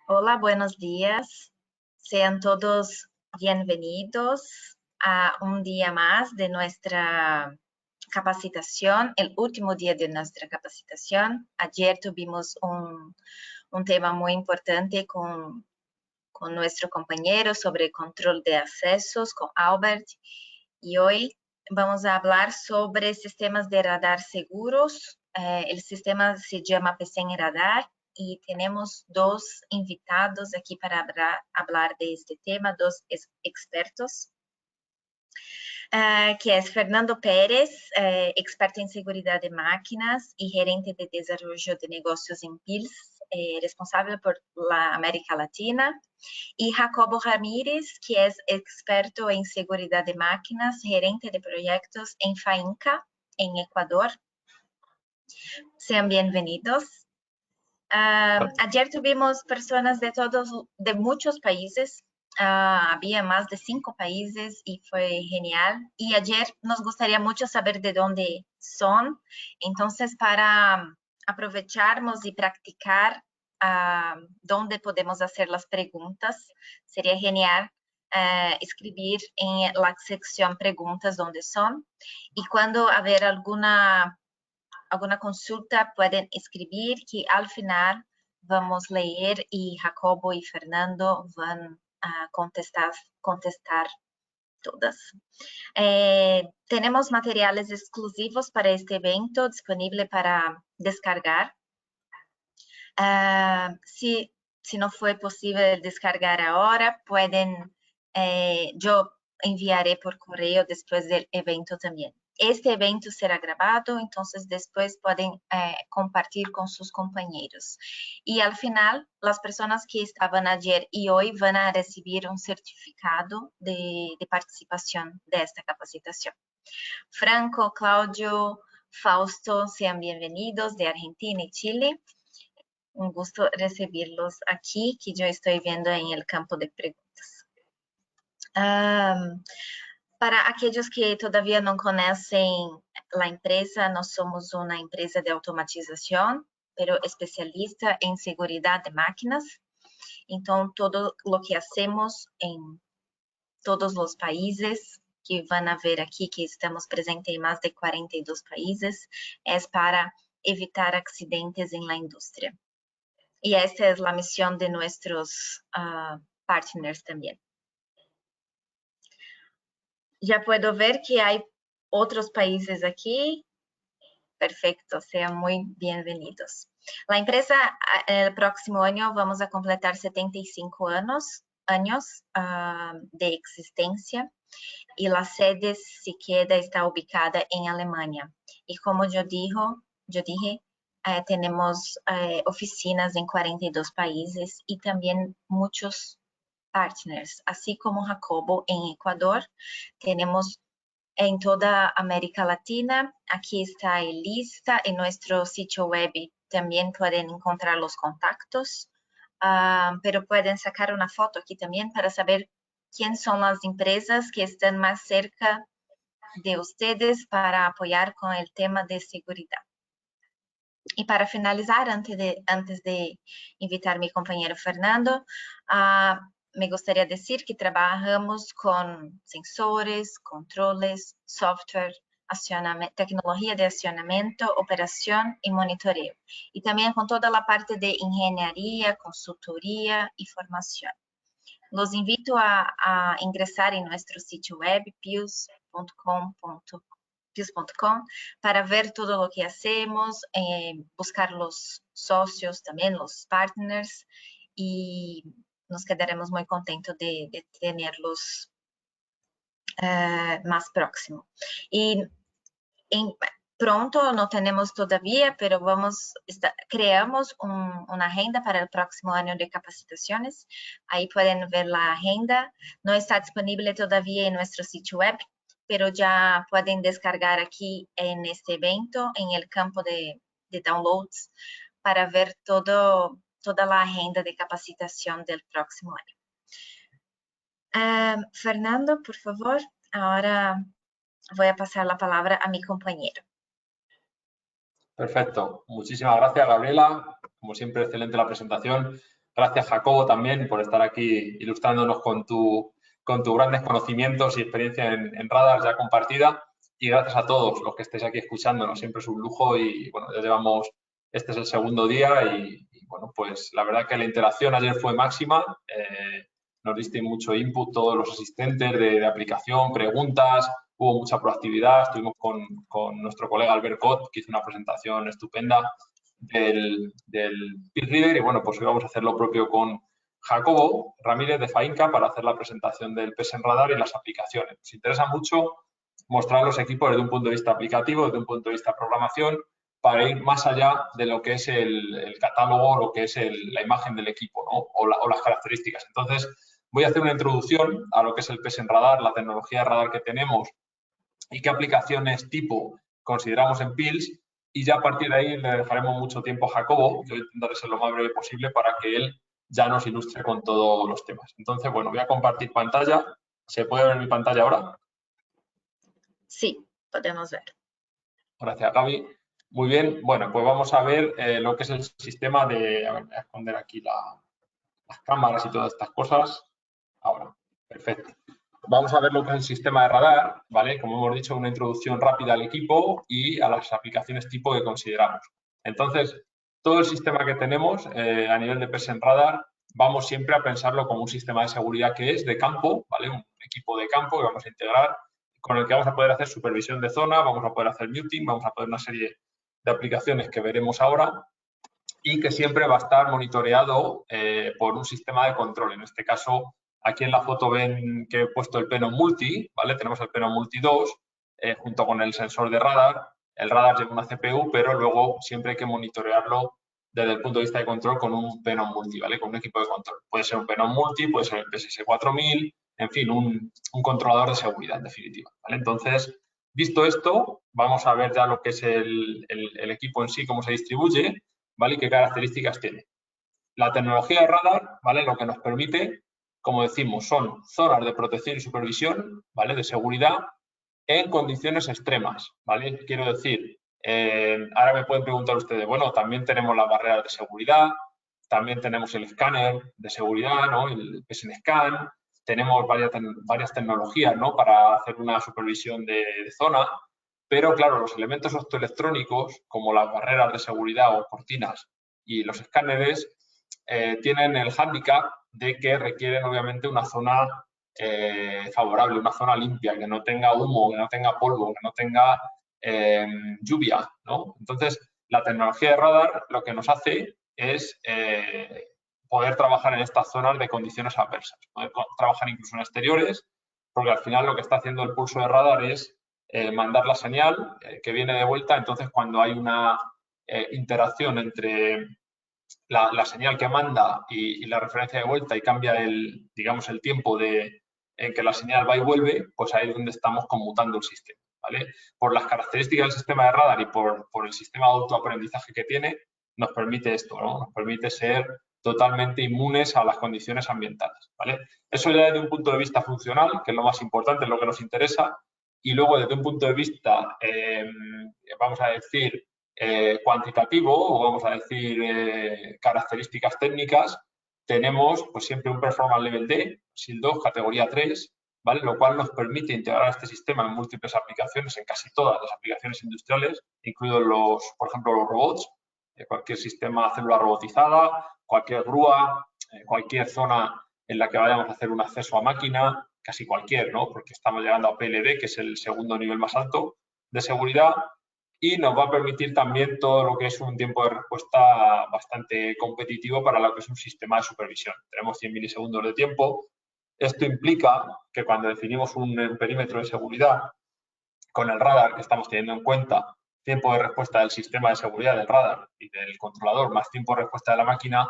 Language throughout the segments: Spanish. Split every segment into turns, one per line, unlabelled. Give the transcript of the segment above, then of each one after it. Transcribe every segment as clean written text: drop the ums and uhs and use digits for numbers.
Hola, buenos días. Sean todos bienvenidos a un día más de nuestra capacitación, el último día de nuestra capacitación. Ayer tuvimos un tema muy importante con nuestro compañero sobre control de accesos, con Albert, y hoy vamos a hablar sobre sistemas de radar seguros. El sistema se llama PCN Radar y tenemos dos invitados aquí para hablar de este tema, dos expertos, que es Fernando Pérez, experto en seguridad de máquinas y gerente de desarrollo de negocios en PILS, responsable por la América Latina, y Jacobo Ramírez, que es experto en seguridad de máquinas, gerente de proyectos en FAINCA, en Ecuador. Sean bienvenidos. Ayer tuvimos personas de muchos países, había más de 5 países y fue genial. Y ayer nos gustaría mucho saber de dónde son. Entonces, para aprovecharnos y practicar dónde podemos hacer las preguntas, sería genial escribir en la sección preguntas dónde son. Y cuando haber alguna consulta, pueden escribir, que al final vamos a leer y Jacobo y Fernando van a contestar todas. Tenemos materiales exclusivos para este evento disponible para descargar. Si no fue posible descargar ahora, pueden, yo enviaré por correo después del evento también. Este evento será grabado, entonces después pueden compartir con sus compañeros. Y al final, las personas que estaban ayer y hoy van a recibir un certificado de participación de esta capacitación. Franco, Claudio, Fausto, sean bienvenidos de Argentina y Chile. Un gusto recibirlos aquí, que yo estoy viendo en el campo de preguntas. Para aquellos que todavía no conocen la empresa, no somos una empresa de automatización, pero especialista en seguridad de máquinas. Entonces, todo lo que hacemos en todos los países que van a ver aquí, que estamos presentes en más de 42 países, es para evitar accidentes en la industria. Y esta es la misión de nuestros partners también. Ya puedo ver que hay otros países aquí. Perfecto, sean muy bienvenidos. La empresa, el próximo año vamos a completar 75 años de existencia, y la sede está ubicada en Alemania. Y como yo dije, tenemos oficinas en 42 países y también muchos partners, así como Jacobo en Ecuador. Tenemos en toda América Latina. Aquí está el lista. En nuestro sitio web también pueden encontrar los contactos, pero pueden sacar una foto aquí también para saber quién son las empresas que están más cerca de ustedes para apoyar con el tema de seguridad. Y para finalizar, antes de invitar a mi compañero Fernando, me gustaría decir que trabajamos con sensores, controles, software, tecnología de accionamiento, operación y monitoreo. Y también con toda la parte de ingeniería, consultoría y formación. Los invito a ingresar en nuestro sitio web, pius.com, para ver todo lo que hacemos, buscar los socios también, los partners, y nos quedaremos muy contentos de tenerlos más próximo. Y pronto, no tenemos todavía, pero creamos una agenda para el próximo año de capacitaciones. Ahí pueden ver la agenda. No está disponible todavía en nuestro sitio web, pero ya pueden descargar aquí en este evento, en el campo de downloads, para ver toda la agenda de capacitación del próximo año. Fernando, por favor, ahora voy a pasar la palabra a mi compañero.
Perfecto. Muchísimas gracias, Gabriela. Como siempre, excelente la presentación. Gracias, Jacobo, también por estar aquí ilustrándonos con tus grandes conocimientos y experiencia en radar ya compartida. Y gracias a todos los que estéis aquí escuchándonos. Siempre es un lujo y, bueno, ya llevamos, este es el segundo día y bueno, pues la verdad que la interacción ayer fue máxima. Nos diste mucho input todos los asistentes de aplicación, preguntas, hubo mucha proactividad. Estuvimos con nuestro colega Albert Cot, que hizo una presentación estupenda del Peer Reader y bueno, pues hoy vamos a hacer lo propio con Jacobo Ramírez de Fainca para hacer la presentación del PESEN Radar y las aplicaciones. Nos interesa mucho mostrar los equipos desde un punto de vista aplicativo, desde un punto de vista de programación, para ir más allá de lo que es el catálogo, lo que es la imagen del equipo, ¿no? o las características. Entonces, voy a hacer una introducción a lo que es el PESEN Radar, la tecnología de radar que tenemos y qué aplicaciones tipo consideramos en PILS, y ya a partir de ahí le dejaremos mucho tiempo a Jacobo. Yo intentaré ser lo más breve posible para que él ya nos ilustre con todos los temas. Entonces, bueno, voy a compartir pantalla. ¿Se puede ver mi pantalla ahora?
Sí, podemos ver.
Gracias, Gaby. Muy bien. Bueno, pues vamos a ver lo que es el sistema de... A ver, voy a esconder aquí las cámaras y todas estas cosas. Ahora, perfecto. Vamos a ver lo que es el sistema de radar, ¿vale? Como hemos dicho, una introducción rápida al equipo y a las aplicaciones tipo que consideramos. Entonces, todo el sistema que tenemos a nivel de PESEN Radar, vamos siempre a pensarlo como un sistema de seguridad que es de campo, ¿vale? Un equipo de campo que vamos a integrar, con el que vamos a poder hacer supervisión de zona, vamos a poder hacer muting, vamos a poder una serie de aplicaciones que veremos ahora y que siempre va a estar monitoreado por un sistema de control. En este caso, aquí en la foto ven que he puesto el Penon Multi, ¿vale? Tenemos el Penon Multi 2 junto con el sensor de radar. El radar lleva una CPU, pero luego siempre hay que monitorearlo desde el punto de vista de control con un Penon Multi, ¿vale? Con un equipo de control. Puede ser un Penon Multi, puede ser el PSS 4000, en fin, un controlador de seguridad, en definitiva, ¿vale? Entonces, visto esto, vamos a ver ya lo que es el equipo en sí, cómo se distribuye, ¿vale? ¿Y qué características tiene? La tecnología de radar, ¿vale? Lo que nos permite, como decimos, son zonas de protección y supervisión, ¿vale? De seguridad en condiciones extremas, ¿vale? Quiero decir, ahora me pueden preguntar ustedes, bueno, también tenemos las barreras de seguridad, también tenemos el escáner de seguridad, ¿no? El PSN Scan, tenemos varias tecnologías, ¿no? Para hacer una supervisión de zona, pero claro, los elementos optoelectrónicos, como las barreras de seguridad o cortinas y los escáneres, tienen el hándicap de que requieren obviamente una zona favorable, una zona limpia, que no tenga humo, que no tenga polvo, que no tenga lluvia, ¿no? Entonces, la tecnología de radar lo que nos hace es poder trabajar en estas zonas de condiciones adversas, poder trabajar incluso en exteriores, porque al final lo que está haciendo el pulso de radar es mandar la señal que viene de vuelta. Entonces, cuando hay una interacción entre la señal que manda y la referencia de vuelta y cambia digamos, el tiempo en que la señal va y vuelve, pues ahí es donde estamos conmutando el sistema, ¿vale? Por las características del sistema de radar y por el sistema de autoaprendizaje que tiene, nos permite esto, ¿no? Nos permite ser totalmente inmunes a las condiciones ambientales, ¿vale? Eso ya desde un punto de vista funcional, que es lo más importante, es lo que nos interesa, y luego desde un punto de vista, vamos a decir, cuantitativo, o vamos a decir características técnicas, tenemos pues siempre un Performance Level D, SIL 2, categoría 3, ¿vale? Lo cual nos permite integrar este sistema en múltiples aplicaciones, en casi todas las aplicaciones industriales, incluidos por ejemplo, los robots, cualquier sistema célula robotizada, cualquier grúa, cualquier zona en la que vayamos a hacer un acceso a máquina, casi cualquier, ¿no? Porque estamos llegando a PLD, que es el segundo nivel más alto de seguridad, y nos va a permitir también todo lo que es un tiempo de respuesta bastante competitivo para lo que es un sistema de supervisión. Tenemos 100 milisegundos de tiempo. Esto implica que cuando definimos un perímetro de seguridad con el radar, que estamos teniendo en cuenta tiempo de respuesta del sistema de seguridad del radar y del controlador más tiempo de respuesta de la máquina,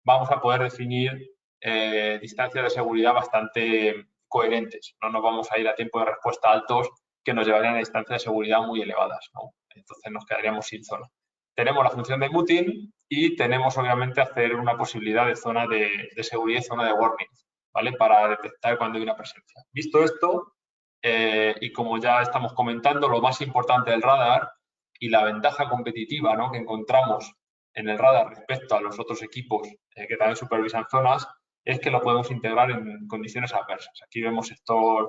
vamos a poder definir distancias de seguridad bastante coherentes. No nos vamos a ir a tiempo de respuesta altos que nos llevarían a distancias de seguridad muy elevadas, ¿no? Entonces nos quedaríamos sin zona. Tenemos la función de muting y tenemos obviamente hacer una posibilidad de zona de seguridad y zona de warning, ¿vale? Para detectar cuando hay una presencia. Visto esto, y como ya estamos comentando, lo más importante del radar y la ventaja competitiva, ¿no?, que encontramos en el radar respecto a los otros equipos que también supervisan zonas es que lo podemos integrar en condiciones adversas. Aquí vemos sector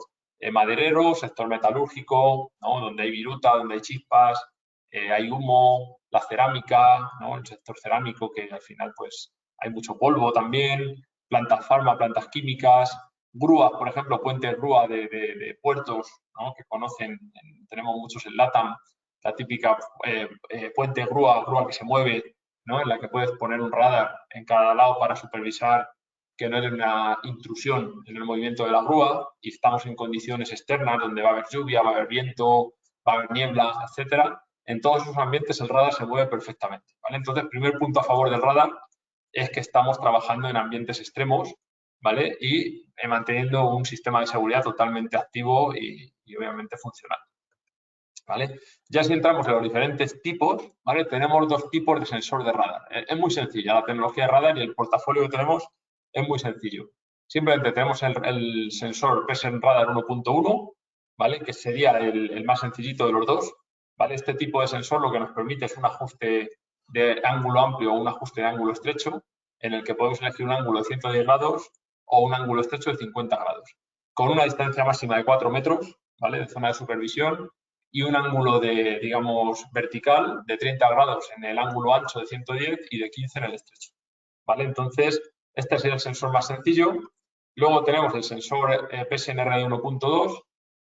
maderero, sector metalúrgico, ¿no? Donde hay viruta, donde hay chispas, hay humo, la cerámica, ¿no? El sector cerámico, que al final pues hay mucho polvo también, plantas farma, plantas químicas, grúas, por ejemplo, puentes grúa de puertos, ¿no? Que conocen, tenemos muchos en LATAM, la típica puente grúa que se mueve, ¿no? En la que puedes poner un radar en cada lado para supervisar que no haya una intrusión en el movimiento de la grúa y estamos en condiciones externas donde va a haber lluvia, va a haber viento, va a haber niebla, etcétera. En todos esos ambientes el radar se mueve perfectamente, ¿vale? Entonces, primer punto a favor del radar es que estamos trabajando en ambientes extremos, ¿vale? Y manteniendo un sistema de seguridad totalmente activo y obviamente funcional, ¿vale? Ya si entramos en los diferentes tipos, ¿vale? Tenemos dos tipos de sensor de radar. Es muy sencilla la tecnología de radar y el portafolio que tenemos es muy sencillo. Simplemente tenemos el sensor PESEN Radar 1.1, ¿vale? Que sería el más sencillito de los dos, ¿vale? Este tipo de sensor lo que nos permite es un ajuste de ángulo amplio o un ajuste de ángulo estrecho, en el que podemos elegir un ángulo de 110 grados o un ángulo estrecho de 50 grados, con una distancia máxima de 4 metros, ¿vale? De zona de supervisión y un ángulo de, digamos, vertical de 30 grados en el ángulo ancho de 110 y de 15 en el estrecho, ¿vale? Entonces, este sería el sensor más sencillo. Luego tenemos el sensor PSNR 1.2,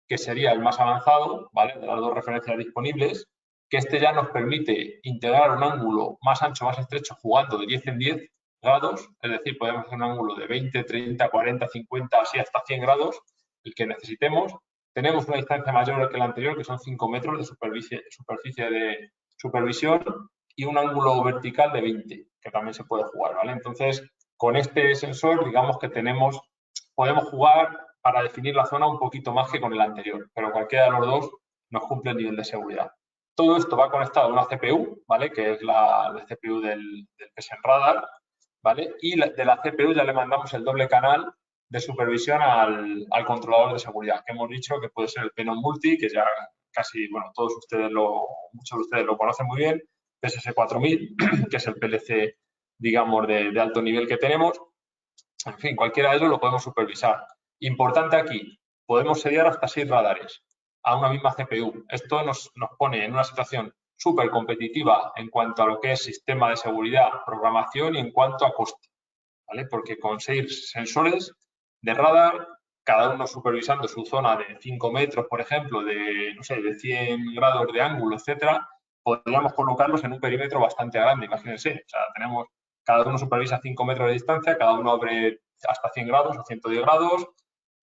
que sería el más avanzado, ¿vale? De las dos referencias disponibles, que este ya nos permite integrar un ángulo más ancho, más estrecho, jugando de 10 en 10 grados, es decir, podemos hacer un ángulo de 20, 30, 40, 50, así hasta 100 grados, el que necesitemos. Tenemos una distancia mayor que la anterior, que son 5 metros de superficie de supervisión y un ángulo vertical de 20, que también se puede jugar, ¿vale? Entonces, con este sensor, digamos que podemos jugar para definir la zona un poquito más que con el anterior, pero cualquiera de los dos nos cumple el nivel de seguridad. Todo esto va conectado a una CPU, ¿vale? Que es la CPU del PESEN Radar, ¿vale? Y de la CPU ya le mandamos el doble canal de supervisión al controlador de seguridad, que hemos dicho que puede ser el Penon Multi, que ya casi, bueno, muchos de ustedes lo conocen muy bien, PSS 4000, que es el PLC, digamos, de alto nivel que tenemos. En fin, cualquiera de ellos lo podemos supervisar. Importante aquí, podemos seriar hasta 6 radares a una misma CPU. Esto nos pone en una situación súper competitiva en cuanto a lo que es sistema de seguridad, programación y en cuanto a coste, ¿vale? Porque con 6 sensores de radar, cada uno supervisando su zona de 5 metros, por ejemplo, de, no sé, de 100 grados de ángulo, etcétera, podríamos colocarlos en un perímetro bastante grande, imagínense. O sea, cada uno supervisa 5 metros de distancia, cada uno abre hasta 100 grados o 110 grados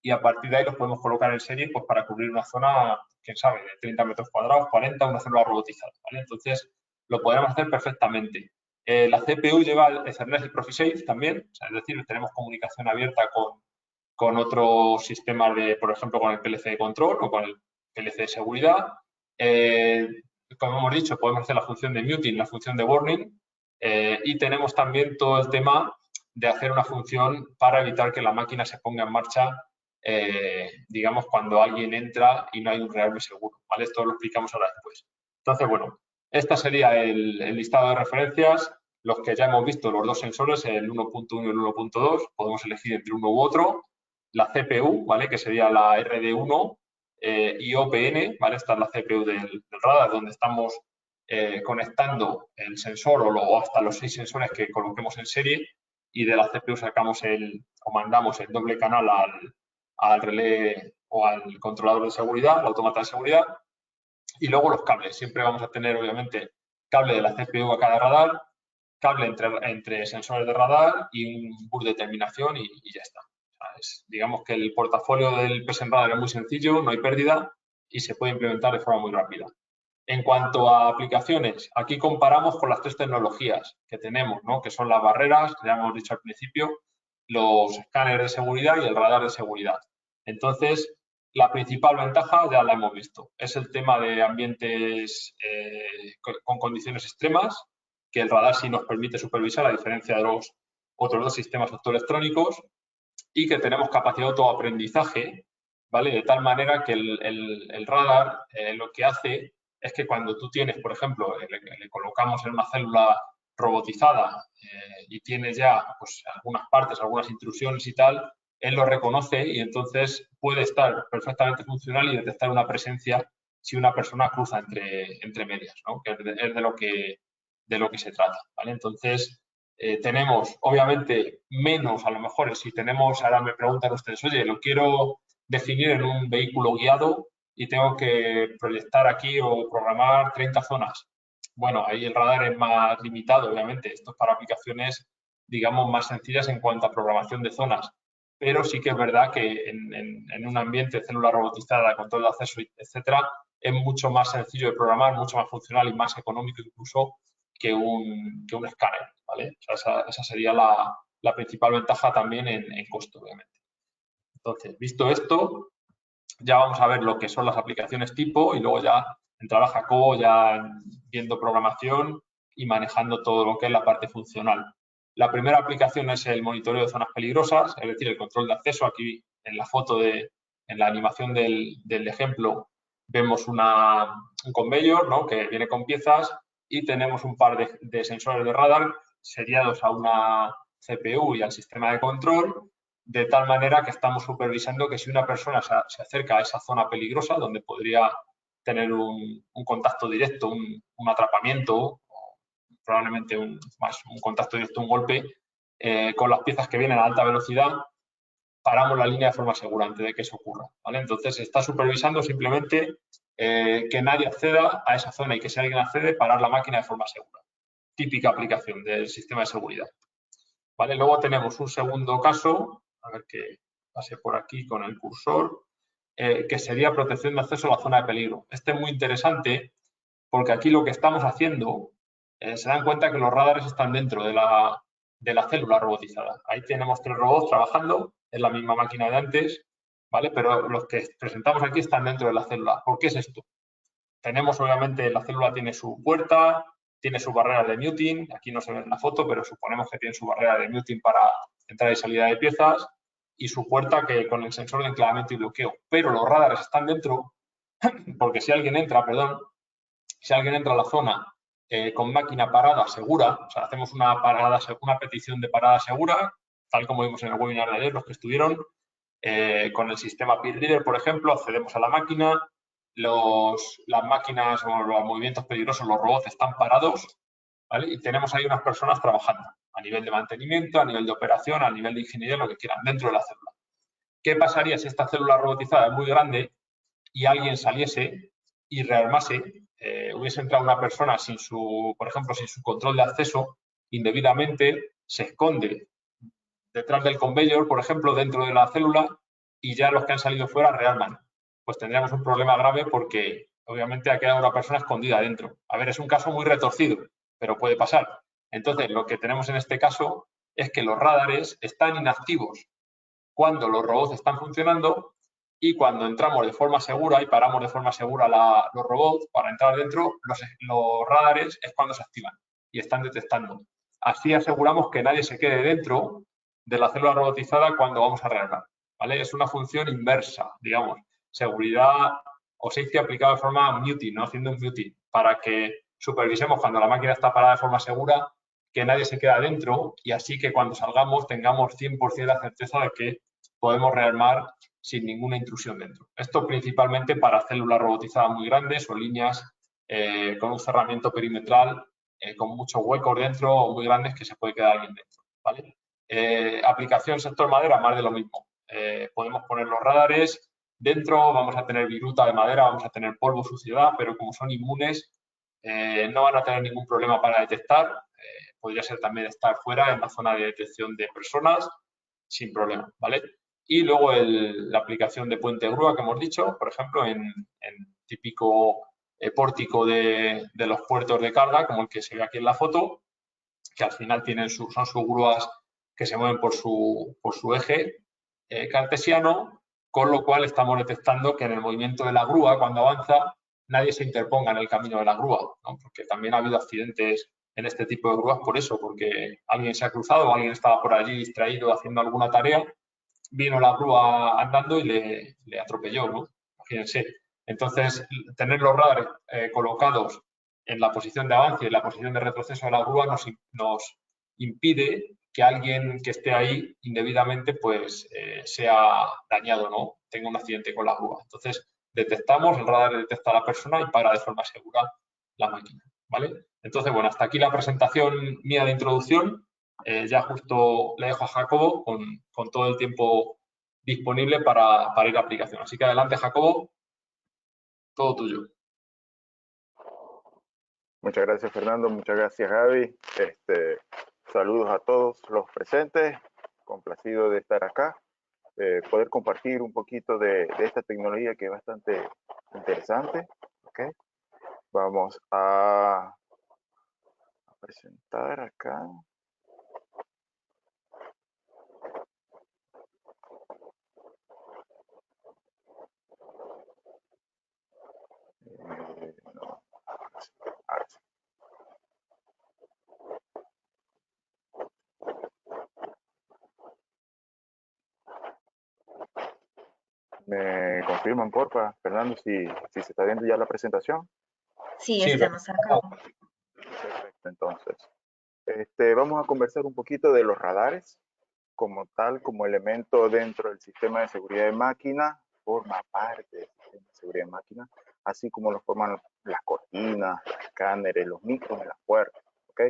y a partir de ahí los podemos colocar en serie pues, para cubrir una zona, quién sabe, de 30 metros cuadrados, 40, una célula robotizada, ¿vale? Entonces, lo podemos hacer perfectamente. La CPU lleva el Ethernet y Profi6 también, o sea, es decir, tenemos comunicación abierta con otros sistemas, por ejemplo, con el PLC de control o con el PLC de seguridad. Como hemos dicho, podemos hacer la función de muting, la función de warning, y tenemos también todo el tema de hacer una función para evitar que la máquina se ponga en marcha, digamos, cuando alguien entra y no hay un rearme seguro, ¿vale? Esto lo explicamos ahora después. Entonces, bueno, este sería el listado de referencias. Los que ya hemos visto, los dos sensores, el 1.1 y el 1.2, podemos elegir entre uno u otro. La CPU, ¿vale? Que sería la RD1 y OPN, ¿vale? Esta es la CPU del radar, donde estamos conectando el sensor o hasta los 6 sensores que coloquemos en serie y de la CPU sacamos o mandamos el doble canal al relé o al controlador de seguridad, al autómata de seguridad, y luego los cables. Siempre vamos a tener, obviamente, cable de la CPU a cada radar, cable entre sensores de radar y un bus de terminación y ya está. Digamos que el portafolio del PESEN Radar es muy sencillo, no hay pérdida y se puede implementar de forma muy rápida. En cuanto a aplicaciones, aquí comparamos con las 3 tecnologías que tenemos, ¿no? Que son las barreras, que ya hemos dicho al principio, los escáneres de seguridad y el radar de seguridad. Entonces, la principal ventaja ya la hemos visto, es el tema de ambientes con condiciones extremas, que el radar sí nos permite supervisar a diferencia de los otros dos sistemas optoelectrónicos, y que tenemos capacidad de autoaprendizaje, ¿vale? De tal manera que el radar lo que hace es que cuando tú tienes, por ejemplo, le colocamos en una célula robotizada y tiene ya pues, algunas partes, algunas intrusiones y tal, él lo reconoce y entonces puede estar perfectamente funcional y detectar una presencia si una persona cruza entre medias, ¿no? Que es de lo que se trata, ¿vale? Entonces, tenemos, obviamente, menos, a lo mejor, si tenemos, ahora me preguntan ustedes, oye, lo quiero definir en un vehículo guiado y tengo que proyectar aquí o programar 30 zonas. Bueno, ahí el radar es más limitado, obviamente. Esto es para aplicaciones, digamos, más sencillas en cuanto a programación de zonas. Pero sí que es verdad que en un ambiente de célula robotizada, control de acceso, etcétera, es mucho más sencillo de programar, mucho más funcional y más económico incluso que un escáner, ¿vale? O sea, esa sería la principal ventaja también en costo, obviamente. Entonces, visto esto, ya vamos a ver lo que son las aplicaciones tipo y luego ya entrar a Jacobo ya viendo programación y manejando todo lo que es la parte funcional. La primera aplicación es el monitoreo de zonas peligrosas, es decir, el control de acceso. Aquí en la foto, en la animación del ejemplo, vemos un conveyor, ¿no? Que viene con piezas y tenemos un par de sensores de radar seriados a una CPU y al sistema de control, de tal manera que estamos supervisando que si una persona se acerca a esa zona peligrosa, donde podría tener un contacto directo, un atrapamiento, probablemente un contacto directo, un golpe, con las piezas que vienen a alta velocidad, paramos la línea de forma segura antes de que eso ocurra, ¿vale? Entonces, se está supervisando simplemente que nadie acceda a esa zona y que si alguien accede, parar la máquina de forma segura. Típica aplicación del sistema de seguridad. ¿Vale? Luego tenemos un segundo caso, a ver que pase por aquí con el cursor, que sería protección de acceso a la zona de peligro. Este es muy interesante porque aquí lo que estamos haciendo, se dan cuenta que los radares están dentro de la célula robotizada. Ahí tenemos 3 robots trabajando en la misma máquina de antes, ¿vale? Pero los que presentamos aquí están dentro de la célula. ¿Por qué es esto? Tenemos, obviamente, la célula tiene su puerta, tiene su barrera de muting, aquí no se ve en la foto, pero suponemos que tiene su barrera de muting para entrada y salida de piezas y su puerta que con el sensor de enclavamiento y bloqueo. Pero los radares están dentro porque si alguien entra, si alguien entra a la zona con máquina parada segura, o sea, hacemos una petición de parada segura, tal como vimos en el webinar de ayer, los que estuvieron, con el sistema Peer Reader, por ejemplo, accedemos a la máquina, las máquinas o los movimientos peligrosos, los robots están parados, ¿vale? Y tenemos ahí unas personas trabajando a nivel de mantenimiento, a nivel de operación, a nivel de ingeniería, lo que quieran, dentro de la célula. ¿Qué pasaría si esta célula robotizada es muy grande y alguien saliese y rearmase, hubiese entrado una persona por ejemplo, sin su control de acceso indebidamente, se esconde detrás del conveyor, por ejemplo, dentro de la célula y ya los que han salido fuera rearman? Pues tendríamos un problema grave porque obviamente ha quedado una persona escondida dentro. A ver, es un caso muy retorcido, pero puede pasar. Entonces, lo que tenemos en este caso es que los radares están inactivos cuando los robots están funcionando y cuando entramos de forma segura y paramos de forma segura los robots para entrar dentro, los radares es cuando se activan y están detectando. Así aseguramos que nadie se quede dentro de la célula robotizada cuando vamos a rearmar, ¿vale? Es una función inversa, digamos, seguridad o safety aplicada de forma muting, ¿no? Haciendo un muting, para que supervisemos cuando la máquina está parada de forma segura, que nadie se queda dentro y así que cuando salgamos tengamos 100% la certeza de que podemos rearmar sin ninguna intrusión dentro. Esto principalmente para células robotizadas muy grandes o líneas con un cerramiento perimetral con muchos huecos dentro o muy grandes que se puede quedar alguien dentro, ¿vale? Aplicación sector madera, más de lo mismo. Podemos poner los radares dentro, vamos a tener viruta de madera, vamos a tener polvo, suciedad, pero como son inmunes, no van a tener ningún problema para detectar. Podría ser también estar fuera en la zona de detección de personas sin problema, ¿vale? Y luego la aplicación de puente grúa que hemos dicho, por ejemplo, en típico pórtico de los puertos de carga, como el que se ve aquí en la foto, que al final son sus grúas que se mueven por su eje cartesiano, con lo cual estamos detectando que en el movimiento de la grúa, cuando avanza, nadie se interponga en el camino de la grúa, ¿no? Porque también ha habido accidentes en este tipo de grúas por eso, porque alguien se ha cruzado o alguien estaba por allí distraído haciendo alguna tarea, vino la grúa andando y le atropelló, ¿no? Imagínense. Entonces, tener los radares colocados en la posición de avance y en la posición de retroceso de la grúa nos impide que alguien que esté ahí indebidamente pues sea dañado, ¿no? Tenga un accidente con la grúa. Entonces, detectamos, el radar detecta a la persona y para de forma segura la máquina, ¿vale? Entonces, bueno, hasta aquí la presentación mía de introducción. Ya justo le dejo a Jacobo con todo el tiempo disponible para ir a aplicación. Así que adelante, Jacobo, todo tuyo.
Muchas gracias, Fernando. Muchas gracias, Gaby. Saludos a todos los presentes. Complacido de estar acá. Poder compartir un poquito de esta tecnología que es bastante interesante. ¿Okay? Vamos a presentar acá. No, ahora sí. ¿Me confirman, porfa, Fernando, si se está viendo ya la presentación?
Sí, estamos acá.
Perfecto, entonces. Vamos a conversar un poquito de los radares, como tal, como elemento dentro del sistema de seguridad de máquina, forma parte del sistema de seguridad de máquina, así como lo forman las cortinas, los escáneres, los micros en las puertas, ¿ok?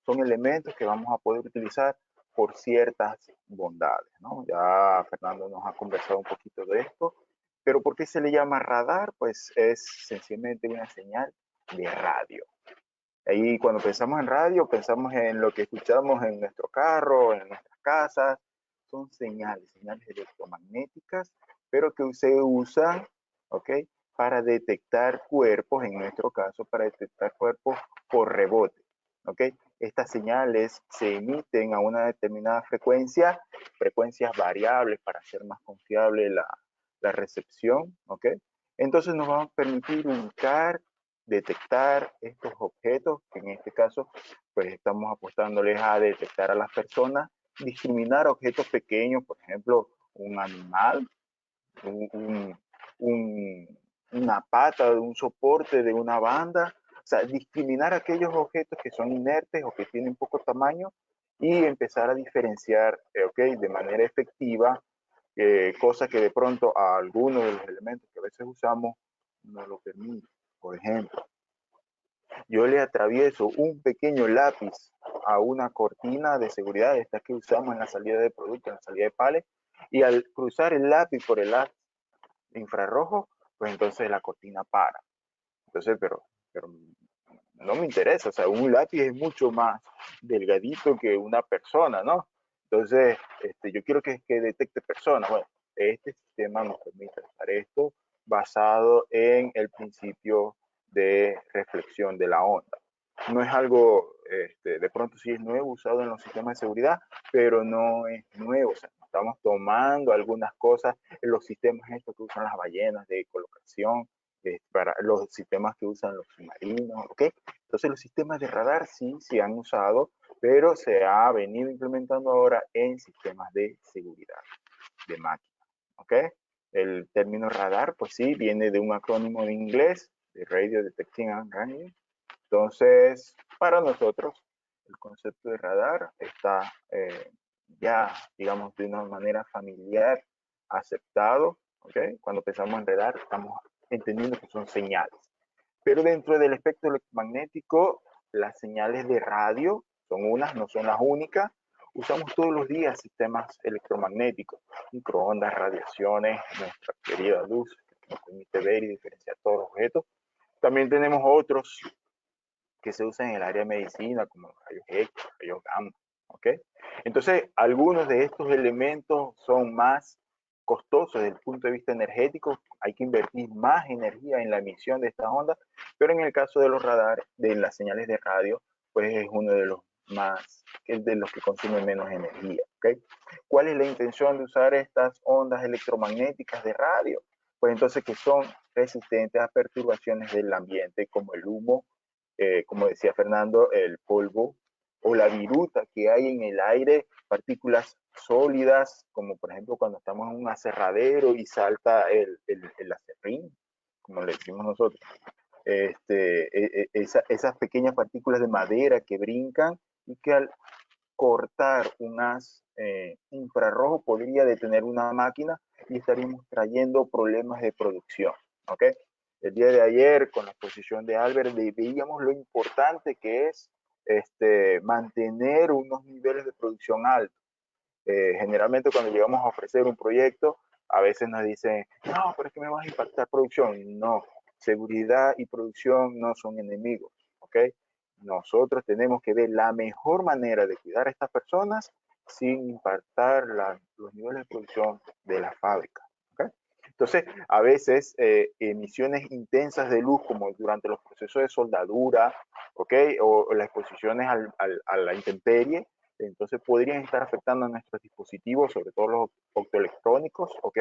Son elementos que vamos a poder utilizar por ciertas bondades, ¿no? Ya Fernando nos ha conversado un poquito de esto, pero ¿por qué se le llama radar? Pues es sencillamente una señal de radio. Ahí cuando pensamos en radio, pensamos en lo que escuchamos en nuestro carro, en nuestras casas. Son señales electromagnéticas, pero que se usan, ¿ok? Para detectar cuerpos, en nuestro caso, para detectar cuerpos por rebote, ¿ok? Estas señales se emiten a una determinada frecuencia, frecuencias variables para hacer más confiable la recepción, ¿ok? Entonces nos va a permitir ubicar, detectar estos objetos, que en este caso pues estamos apostándoles a detectar a las personas, discriminar objetos pequeños, por ejemplo, un animal, una pata de un soporte de una banda, o sea, discriminar aquellos objetos que son inertes o que tienen poco tamaño y empezar a diferenciar, okay, de manera efectiva, cosa que de pronto a algunos de los elementos que a veces usamos no lo permite. Por ejemplo, yo le atravieso un pequeño lápiz a una cortina de seguridad, esta que usamos en la salida de producto, en la salida de pallet, y al cruzar el lápiz por el haz infrarrojo, pues entonces la cortina para. Entonces, pero no me interesa, o sea, un lápiz es mucho más delgadito que una persona, ¿no? Entonces, yo quiero que detecte personas. Bueno, este sistema nos permite hacer esto basado en el principio de reflexión de la onda. No es algo, de pronto sí es nuevo, usado en los sistemas de seguridad, pero no es nuevo. O sea, estamos tomando algunas cosas en los sistemas estos que usan las ballenas de colocación, para los sistemas que usan los submarinos, ¿ok? Entonces los sistemas de radar sí se han usado, pero se ha venido implementando ahora en sistemas de seguridad de máquina, ¿ok? El término radar, pues sí, viene de un acrónimo en inglés, de Radio Detection and Ranging. Entonces, para nosotros, el concepto de radar está ya, digamos, de una manera familiar, aceptado, ¿ok? Cuando pensamos en radar, estamos entendiendo que son señales. Pero dentro del espectro electromagnético, las señales de radio son unas, no son las únicas. Usamos todos los días sistemas electromagnéticos, microondas, radiaciones, nuestra querida luz, que nos permite ver y diferenciar todos los objetos. También tenemos otros que se usan en el área de medicina, como los rayos X, rayos gamma, ¿ok? Entonces, algunos de estos elementos son más costosos desde el punto de vista energético, hay que invertir más energía en la emisión de estas ondas, pero en el caso de los radares, de las señales de radio, pues es uno de los más, es de los que consumen menos energía, ¿ok? ¿Cuál es la intención de usar estas ondas electromagnéticas de radio? Pues entonces que son resistentes a perturbaciones del ambiente como el humo, como decía Fernando, el polvo o la viruta que hay en el aire, partículas sólidas, como por ejemplo cuando estamos en un aserradero y salta el aserrín, como le decimos nosotros. esas pequeñas partículas de madera que brincan y que al cortar un haz infrarrojo podría detener una máquina y estaríamos trayendo problemas de producción. ¿Ok? El día de ayer, con la exposición de Albert, veíamos lo importante que es mantener unos niveles de producción altos. Generalmente cuando llegamos a ofrecer un proyecto, a veces nos dicen, no, pero es que me vas a impactar producción. No, seguridad y producción no son enemigos, ¿ok? Nosotros tenemos que ver la mejor manera de cuidar a estas personas sin impactar los niveles de producción de la fábrica, ¿ok? Entonces, a veces emisiones intensas de luz, como durante los procesos de soldadura, ¿ok? O las exposiciones a la intemperie, entonces podrían estar afectando a nuestros dispositivos, sobre todo los optoelectrónicos, ¿ok?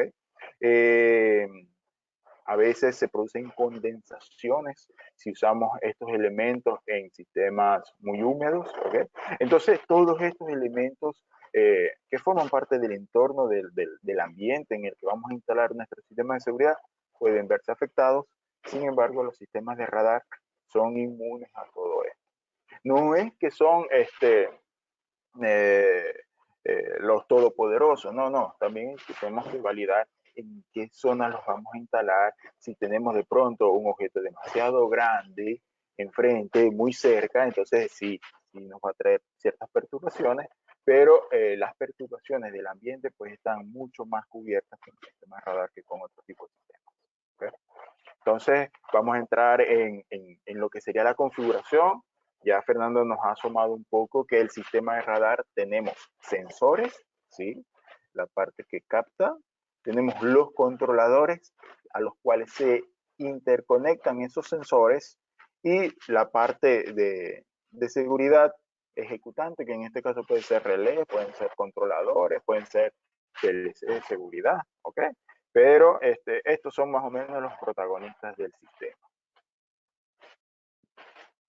A veces se producen condensaciones si usamos estos elementos en sistemas muy húmedos, ¿ok? Entonces, todos estos elementos que forman parte del entorno del ambiente en el que vamos a instalar nuestro sistema de seguridad pueden verse afectados. Sin embargo, los sistemas de radar son inmunes a todo esto. No es que son los todopoderosos, no, también tenemos que validar en qué zona los vamos a instalar, si tenemos de pronto un objeto demasiado grande enfrente, muy cerca, entonces sí nos va a traer ciertas perturbaciones, pero las perturbaciones del ambiente pues están mucho más cubiertas con el sistema de radar que con otro tipo de sistemas. ¿Okay? Entonces vamos a entrar en lo que sería la configuración. Ya Fernando nos ha asomado un poco que el sistema de radar tenemos sensores, ¿sí? La parte que capta, tenemos los controladores a los cuales se interconectan esos sensores y la parte de seguridad ejecutante, que en este caso puede ser relé, pueden ser controladores, pueden ser PLC de seguridad, ¿ok? Pero estos son más o menos los protagonistas del sistema.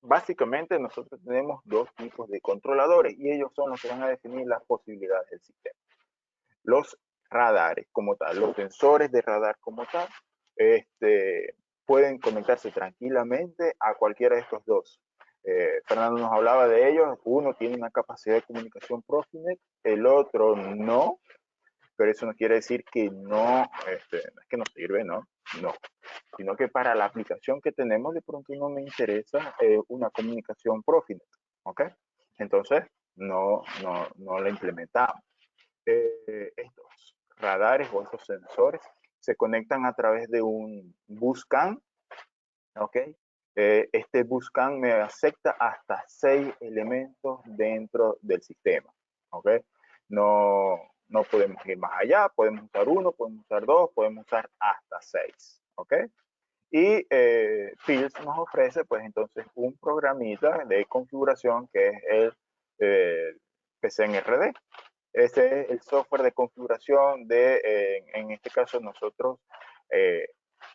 Básicamente nosotros tenemos dos tipos de controladores y ellos son los que van a definir las posibilidades del sistema. Los radares como tal, los sensores de radar como tal, pueden conectarse tranquilamente a cualquiera de estos dos. Fernando nos hablaba de ellos, uno tiene una capacidad de comunicación Profinet, el otro no, pero eso no quiere decir que no, es que no sirve, no, sino que para la aplicación que tenemos de pronto no me interesa una comunicación Profinet, ¿ok? Entonces no la implementamos. Estos radares o estos sensores se conectan a través de un buscan, ¿ok? Este buscan me acepta hasta 6 elementos dentro del sistema, ¿ok? No podemos ir más allá, podemos usar 1, podemos usar 2, podemos usar hasta 6, ¿ok? Y Fields nos ofrece, pues entonces, un programita de configuración que es el PCNRD. Ese es el software de configuración en este caso nosotros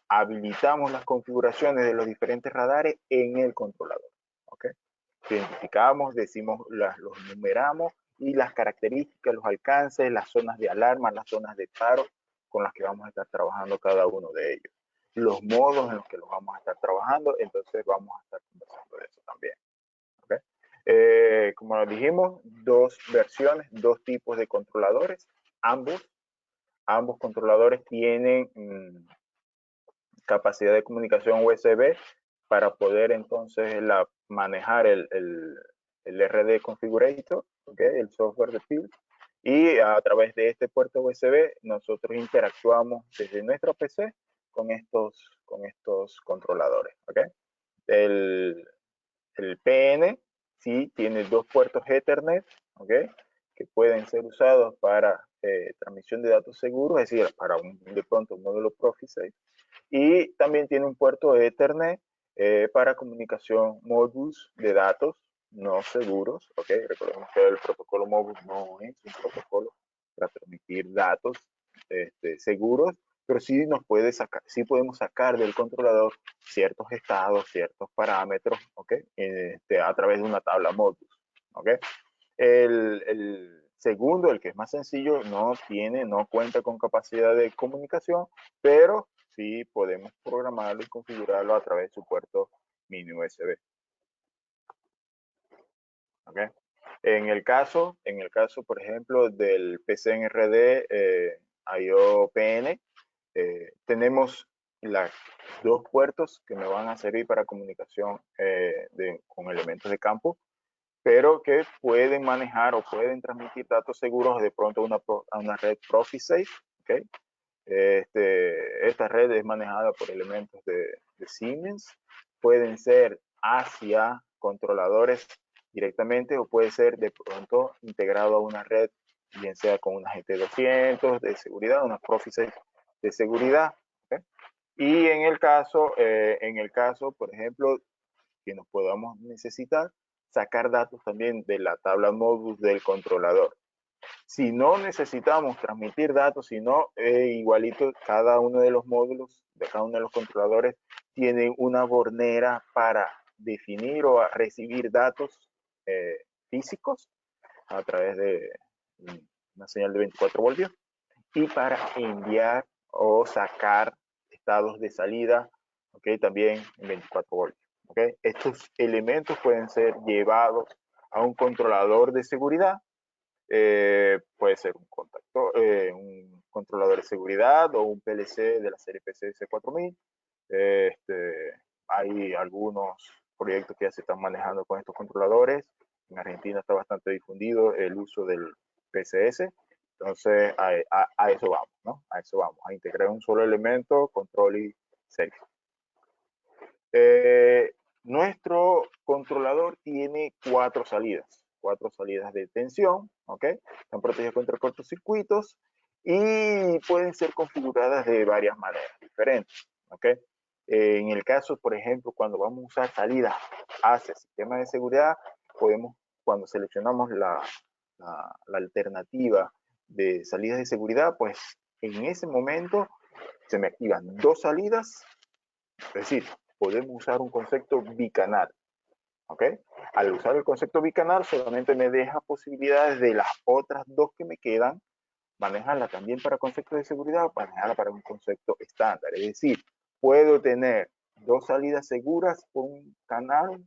habilitamos las configuraciones de los diferentes radares en el controlador. ¿Ok? Identificamos, decimos, los numeramos y las características, los alcances, las zonas de alarma, las zonas de paro con las que vamos a estar trabajando cada uno de ellos. Los modos en los que los vamos a estar trabajando, entonces vamos a estar conversando de eso también. ¿Okay? Como lo dijimos, dos versiones, dos tipos de controladores. Ambos controladores tienen capacidad de comunicación USB para poder entonces manejar el RD Configurator, ¿okay? El software de Fields. Y a través de este puerto USB nosotros interactuamos desde nuestro PC con estos controladores. ¿Okay? El PN sí tiene dos puertos Ethernet, ¿okay? Que pueden ser usados para transmisión de datos seguros, es decir, para de pronto un módulo Profi6. Y también tiene un puerto Ethernet para comunicación Modbus de datos no seguros, ¿ok? Recordemos que el protocolo Modbus no es un protocolo para transmitir datos seguros, pero sí sí podemos sacar del controlador ciertos estados, ciertos parámetros, ¿ok? A través de una tabla Modbus, ¿ok? El segundo, el que es más sencillo, no cuenta con capacidad de comunicación, pero sí podemos programarlo y configurarlo a través de su puerto mini USB. ¿Okay? En el caso, por ejemplo, del PCNRD IO-PN, tenemos los dos puertos que me van a servir para comunicación con elementos de campo, pero que pueden manejar o pueden transmitir datos seguros de pronto a una red ProfiSafe. ¿Okay? Esta red es manejada por elementos de Siemens, pueden ser hacia controladores directamente o puede ser de pronto integrado a una red, bien sea con una GT200 de seguridad, una ProfiSafe de seguridad. ¿Okay? Y en el caso, por ejemplo, que nos podamos necesitar, sacar datos también de la tabla Modbus del controlador. Si no necesitamos transmitir datos, sino igualito, cada uno de los módulos de cada uno de los controladores tiene una bornera para definir o recibir datos físicos a través de una señal de 24 voltios y para enviar o sacar estados de salida, ¿okay? También en 24 voltios. ¿Okay? Estos elementos pueden ser llevados a un controlador de seguridad. Puede ser un controlador de seguridad o un PLC de la serie PCS 4000. Hay algunos proyectos que ya se están manejando con estos controladores. En Argentina está bastante difundido el uso del PCS. Entonces, a eso vamos, ¿no? A eso vamos, a integrar un solo elemento, control y safety. Nuestro controlador tiene cuatro salidas de tensión, ¿ok? Están protegidas contra cortocircuitos y pueden ser configuradas de varias maneras diferentes, ¿ok? En el caso, por ejemplo, cuando vamos a usar salidas hacia sistemas de seguridad, cuando seleccionamos la alternativa de salidas de seguridad, pues en ese momento se me activan dos salidas, es decir, podemos usar un concepto bicanal. ¿Ok? Al usar el concepto bicanal solamente me deja posibilidades de las otras dos que me quedan, manejarla también para conceptos de seguridad o manejarla para un concepto estándar. Es decir, puedo tener dos salidas seguras por un canal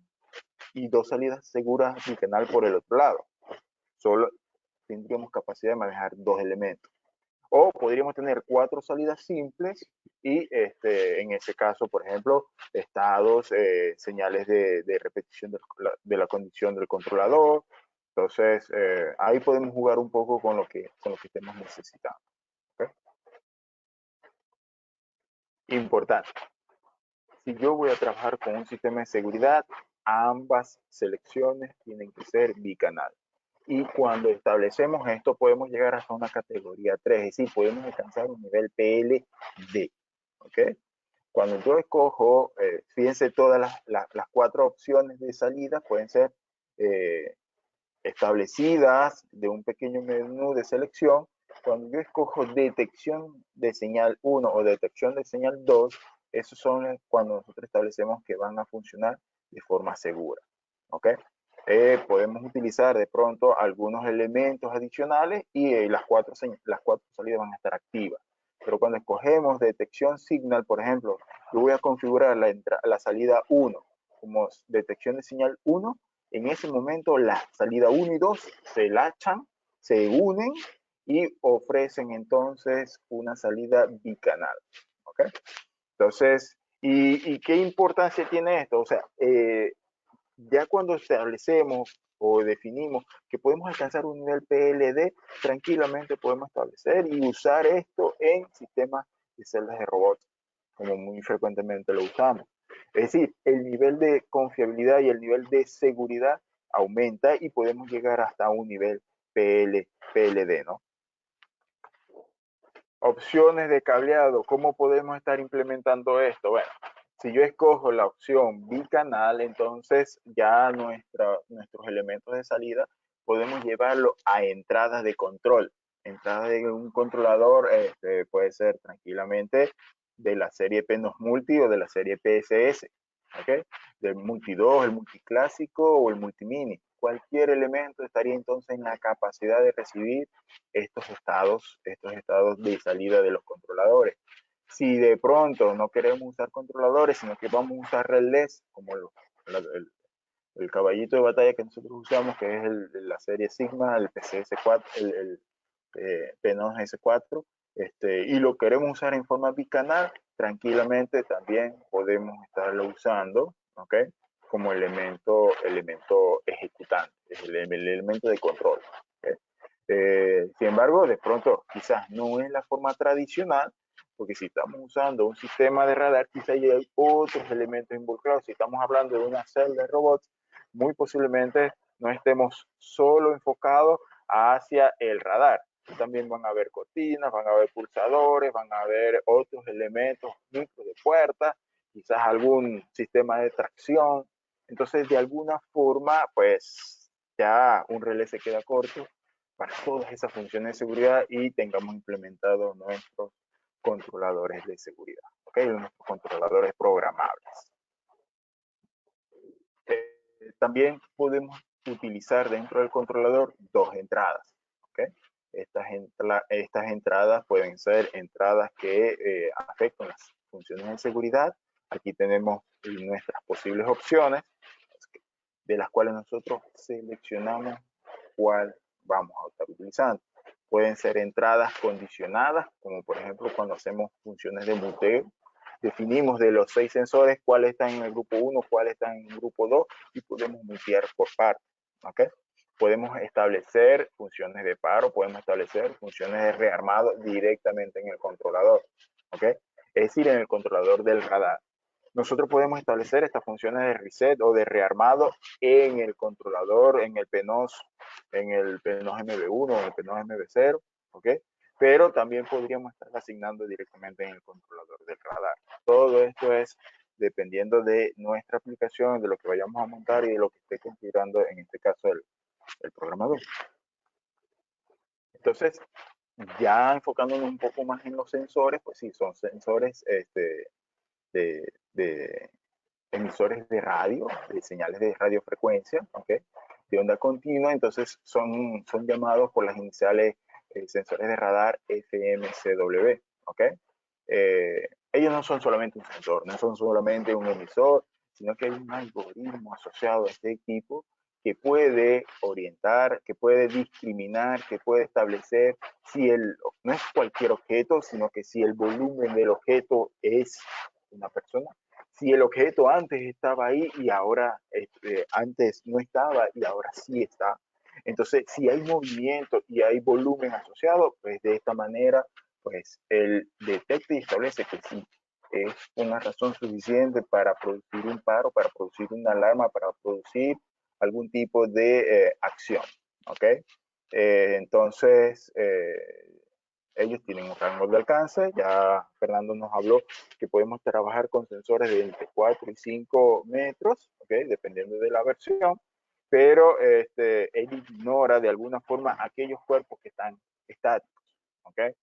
y dos salidas seguras bicanal por el otro lado. Solo tendríamos capacidad de manejar dos elementos. O podríamos tener cuatro salidas simples y en ese caso, por ejemplo, estados, señales de repetición de la condición del controlador. Entonces, ahí podemos jugar un poco con lo que estemos necesitando. ¿Okay? Importante. Si yo voy a trabajar con un sistema de seguridad, ambas selecciones tienen que ser bicanal. Y cuando establecemos esto, podemos llegar hasta una categoría 3, es decir, podemos alcanzar un nivel PLD. ¿Ok? Cuando yo escojo, fíjense, todas las cuatro opciones de salida pueden ser establecidas de un pequeño menú de selección. Cuando yo escojo detección de señal 1 o detección de señal 2, esos son cuando nosotros establecemos que van a funcionar de forma segura. ¿Ok? Podemos utilizar de pronto algunos elementos adicionales y las cuatro salidas van a estar activas. Pero cuando escogemos detección signal, por ejemplo, yo voy a configurar la salida 1 como detección de señal 1. En ese momento la salida 1 y 2 se lachan, se unen y ofrecen entonces una salida bicanal. ¿Ok? Entonces, ¿y qué importancia tiene esto? O sea, ya cuando establecemos o definimos que podemos alcanzar un nivel PLD, tranquilamente podemos establecer y usar esto en sistemas de celdas de robots, como muy frecuentemente lo usamos. Es decir, el nivel de confiabilidad y el nivel de seguridad aumenta y podemos llegar hasta un nivel PLD, ¿no? Opciones de cableado, ¿cómo podemos estar implementando esto? Bueno, si yo escojo la opción bicanal, entonces ya nuestros elementos de salida podemos llevarlo a entradas de control. Entradas de un controlador puede ser tranquilamente de la serie PNOS Multi o de la serie PSS, ¿ok? Del Multi 2, el Multiclásico o el Multimini. Cualquier elemento estaría entonces en la capacidad de recibir estos estados de salida de los controladores. Si de pronto no queremos usar controladores, sino que vamos a usar relés, como el caballito de batalla que nosotros usamos, que es la serie Sigma, el PCS4, el P-NOS S4, y lo queremos usar en forma bicanal, tranquilamente también podemos estarlo usando, ¿ok? Como elemento ejecutante, es el elemento de control. ¿Okay? Sin embargo, de pronto, quizás no es la forma tradicional, porque si estamos usando un sistema de radar, quizás hay otros elementos involucrados. Si estamos hablando de una celda de robots, muy posiblemente no estemos solo enfocados hacia el radar. También van a haber cortinas, van a haber pulsadores, van a haber otros elementos, micro de puerta, quizás algún sistema de tracción. Entonces, de alguna forma, pues ya un relé se queda corto para todas esas funciones de seguridad y tengamos implementados nuestros controladores de seguridad, ¿ok? Nuestros controladores programables. También podemos utilizar dentro del controlador dos entradas, ¿ok? Estas entradas pueden ser entradas que afectan las funciones de seguridad. Aquí tenemos nuestras posibles opciones, de las cuales nosotros seleccionamos cuál vamos a estar utilizando. Pueden ser entradas condicionadas, como por ejemplo cuando hacemos funciones de muteo. Definimos de los 6 sensores cuáles están en el grupo 1, cuáles están en el grupo 2 y podemos mutear por parte. ¿Okay? Podemos establecer funciones de paro, podemos establecer funciones de rearmado directamente en el controlador. ¿Okay? Es decir, en el controlador del radar. Nosotros podemos establecer estas funciones de reset o de rearmado en el controlador, en el PNOS, MB1 o en el PNOS MB0, ¿ok? Pero también podríamos estar asignando directamente en el controlador del radar. Todo esto es dependiendo de nuestra aplicación, de lo que vayamos a montar y de lo que esté configurando, en este caso, el programador. Entonces, ya enfocándonos un poco más en los sensores, pues sí, son sensores de emisores de radio, de señales de radiofrecuencia, ¿okay? De onda continua, entonces son llamados por las iniciales sensores de radar FMCW, ¿ok? Ellos no son solamente un sensor, no son solamente un emisor, sino que hay un algoritmo asociado a este equipo que puede orientar, que puede discriminar, que puede establecer si no es cualquier objeto, sino que si el volumen del objeto es una persona, si el objeto antes estaba ahí y ahora antes no estaba y ahora sí está. Entonces, si hay movimiento y hay volumen asociado, pues de esta manera, pues él detecta y establece que sí es una razón suficiente para producir un paro, para producir una alarma, para producir algún tipo de acción, ¿ok? Entonces, ellos tienen un rango de alcance. Ya Fernando nos habló que podemos trabajar con sensores de entre 4 y 5 metros, ¿okay? Dependiendo de la versión, pero él ignora de alguna forma aquellos cuerpos que están estáticos, ¿okay?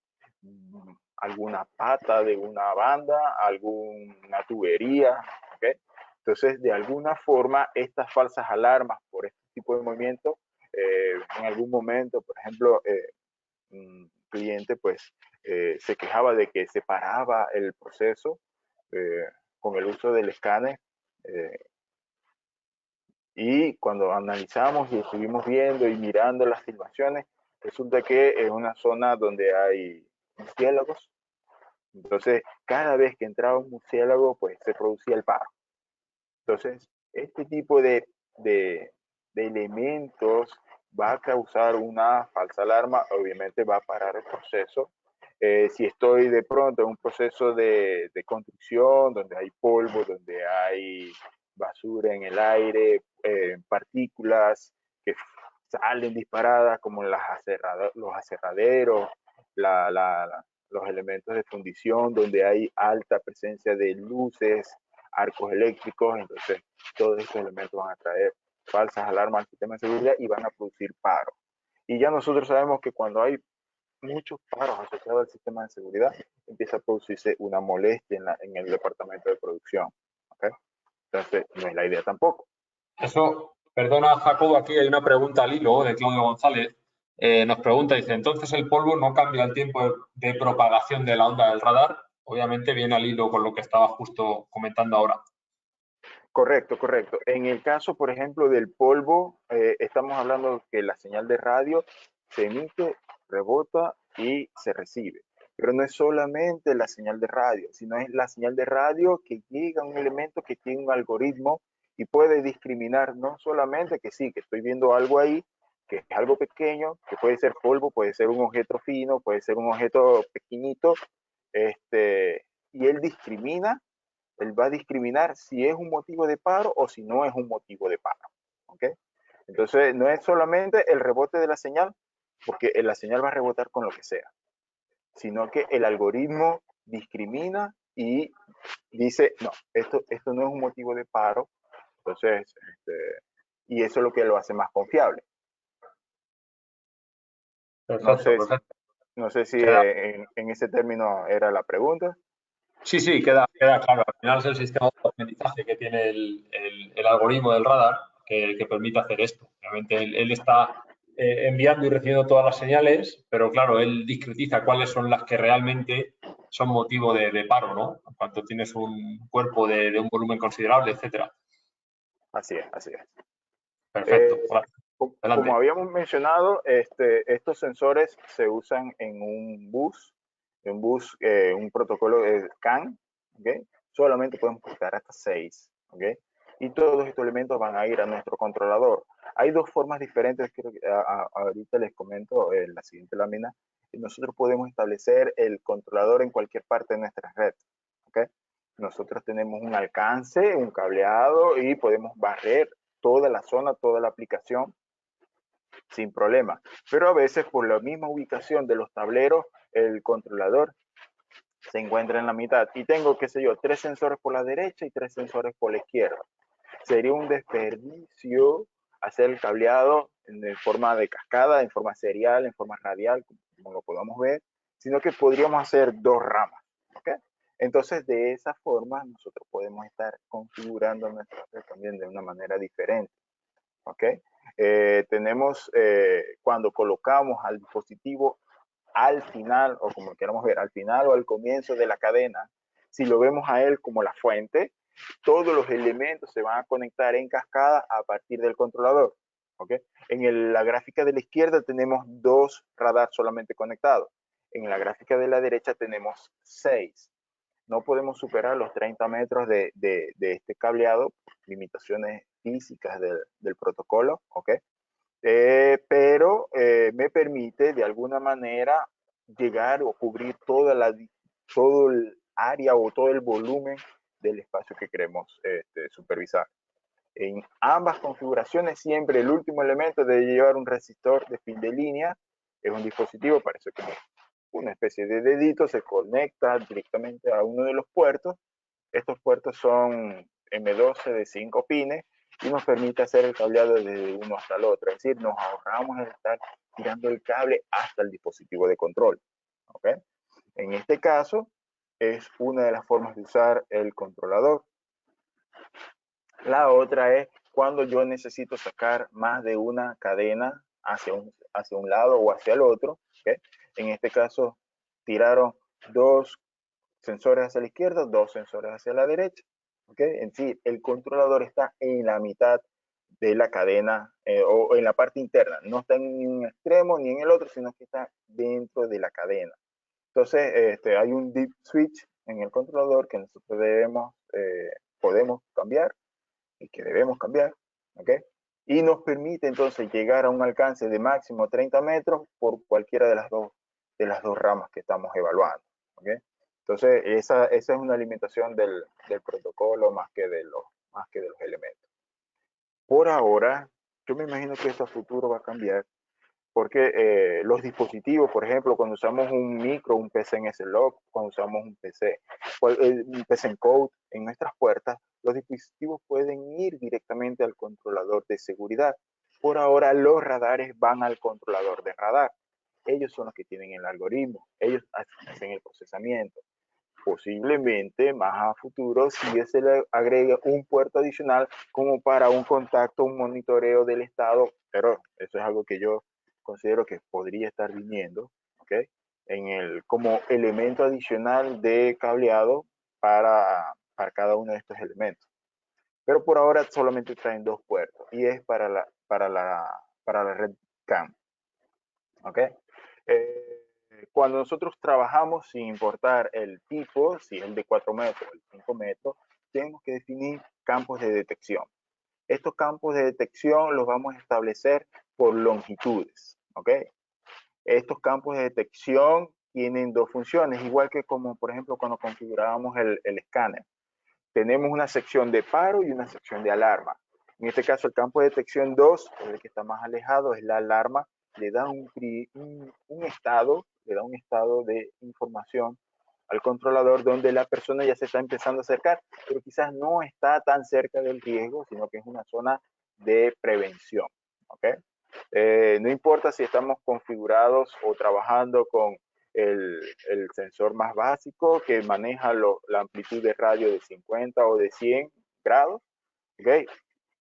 Alguna pata de una banda, alguna tubería, ¿okay? Entonces, de alguna forma, estas falsas alarmas por este tipo de movimiento, en algún momento, por ejemplo, un cliente pues se quejaba de que se paraba el proceso con el uso del escáner y cuando analizamos y estuvimos viendo y mirando las filmaciones, resulta que es una zona donde hay murciélagos. Entonces, cada vez que entraba un murciélago, pues se producía el paro. Entonces, este tipo de elementos va a causar una falsa alarma, obviamente va a parar el proceso. Si estoy de pronto en un proceso de construcción, donde hay polvo, donde hay basura en el aire, partículas que salen disparadas como los aserraderos, los elementos de fundición, donde hay alta presencia de luces, arcos eléctricos, entonces todos estos elementos van a traer falsas alarmas al sistema de seguridad y van a producir paro. Y ya nosotros sabemos que cuando hay muchos paros asociados al sistema de seguridad, empieza a producirse una molestia en el departamento de producción. ¿Okay? Entonces, no es la idea tampoco.
Eso, perdona Jacobo, aquí hay una pregunta al hilo de Claudio González. Nos pregunta, dice, ¿entonces el polvo no cambia el tiempo de propagación de la onda del radar obviamente viene al hilo con lo que estaba justo comentando ahora.
Correcto, correcto. En el caso, por ejemplo, del polvo, estamos hablando que la señal de radio se emite, rebota y se recibe. Pero no es solamente la señal de radio, sino es la señal de radio que llega a un elemento que tiene un algoritmo y puede discriminar no solamente que sí, que estoy viendo algo ahí, que es algo pequeño, que puede ser polvo, puede ser un objeto fino, puede ser un objeto pequeñito, y él va a discriminar si es un motivo de paro o si no es un motivo de paro. ¿Ok? Entonces, no es solamente el rebote de la señal, porque la señal va a rebotar con lo que sea, sino que el algoritmo discrimina y dice, no, esto no es un motivo de paro, entonces, y eso es lo que lo hace más confiable.
Perfecto, perfecto.
No sé si
Queda,
en ese término era la pregunta.
sí, queda claro. Al final es el sistema de aprendizaje que tiene el algoritmo del radar que permite hacer esto. Obviamente él está enviando y recibiendo todas las señales, pero claro, él discretiza cuáles son las que realmente son motivo de paro, ¿no? En cuanto tienes un cuerpo de un volumen considerable, etcétera.
Así es, así es.
Perfecto, gracias.
Como
Adelante.
habíamos mencionado, estos sensores se usan en un protocolo de CAN, ¿okay? Solamente podemos buscar hasta 6, ¿okay? Y todos estos elementos van a ir a nuestro controlador. Hay dos formas diferentes, creo que ahorita les comento en la siguiente lámina. Nosotros podemos establecer el controlador en cualquier parte de nuestra red, ¿okay? Nosotros tenemos un alcance, un cableado y podemos barrer toda la zona, toda la aplicación sin problema. Pero a veces por la misma ubicación de los tableros, el controlador se encuentra en la mitad y tengo, qué sé yo, 3 sensores por la derecha y 3 sensores por la izquierda. Sería un desperdicio hacer el cableado en forma de cascada, en forma serial, en forma radial, como lo podamos ver, sino que podríamos hacer 2 ramas. ¿Okay? Entonces, de esa forma, nosotros podemos estar configurando nuestra red también de una manera diferente. ¿Ok? Tenemos, cuando colocamos al dispositivo al final, o como queramos ver, al final o al comienzo de la cadena, si lo vemos a él como la fuente, todos los elementos se van a conectar en cascada a partir del controlador. ¿Ok? En la gráfica de la izquierda tenemos 2 radars solamente conectados. En la gráfica de la derecha tenemos 6. No podemos superar los 30 metros de este cableado, limitaciones físicas del protocolo, ¿ok? Pero me permite de alguna manera llegar o cubrir todo el área o todo el volumen del espacio que queremos supervisar. En ambas configuraciones siempre el último elemento debe llevar un resistor de fin de línea, es un dispositivo, parece como una especie de dedito, se conecta directamente a uno de los puertos. Estos puertos son M12 de 5 pines y nos permite hacer el cableado desde uno hasta el otro. Es decir, nos ahorramos el estar tirando el cable hasta el dispositivo de control. ¿Okay? En este caso, es una de las formas de usar el controlador. La otra es cuando yo necesito sacar más de una cadena hacia un lado o hacia el otro. ¿Okay? En este caso, tiraron 2 sensores hacia la izquierda, 2 sensores hacia la derecha. ¿Okay? En sí, el controlador está en la mitad de la cadena o en la parte interna. No está en un extremo ni en el otro, sino que está dentro de la cadena. Entonces, hay un deep switch en el controlador que nosotros podemos cambiar y que debemos cambiar. ¿Okay? Y nos permite entonces llegar a un alcance de máximo 30 metros por cualquiera de las dos ramas que estamos evaluando. ¿Okay? Entonces, esa es una limitación del protocolo más que de los elementos. Por ahora, yo me imagino que esto a futuro va a cambiar porque los dispositivos, por ejemplo, cuando usamos un micro, un PC en S-Log, cuando usamos un PC Encode en nuestras puertas, los dispositivos pueden ir directamente al controlador de seguridad. Por ahora, los radares van al controlador de radar. Ellos son los que tienen el algoritmo, ellos hacen el procesamiento. Posiblemente más a futuro si se le agrega un puerto adicional como para un contacto, un monitoreo del estado, pero eso es algo que yo considero que podría estar viniendo, ¿ok? como elemento adicional de cableado para cada uno de estos elementos. Pero por ahora solamente traen 2 puertos y es para la red CAN. ¿Ok? Cuando nosotros trabajamos sin importar el tipo, si es el de 4 metros o el 5 metros, tenemos que definir campos de detección. Estos campos de detección los vamos a establecer por longitudes. ¿Ok? Estos campos de detección tienen 2 funciones, igual que como por ejemplo cuando configurábamos el escáner. Tenemos una sección de paro y una sección de alarma. En este caso, el campo de detección 2, el que está más alejado, es la alarma. Le da un estado de información al controlador donde la persona ya se está empezando a acercar, pero quizás no está tan cerca del riesgo, sino que es una zona de prevención. ¿Okay? No importa si estamos configurados o trabajando con el sensor más básico que maneja la amplitud de radio de 50 o de 100 grados, ¿okay?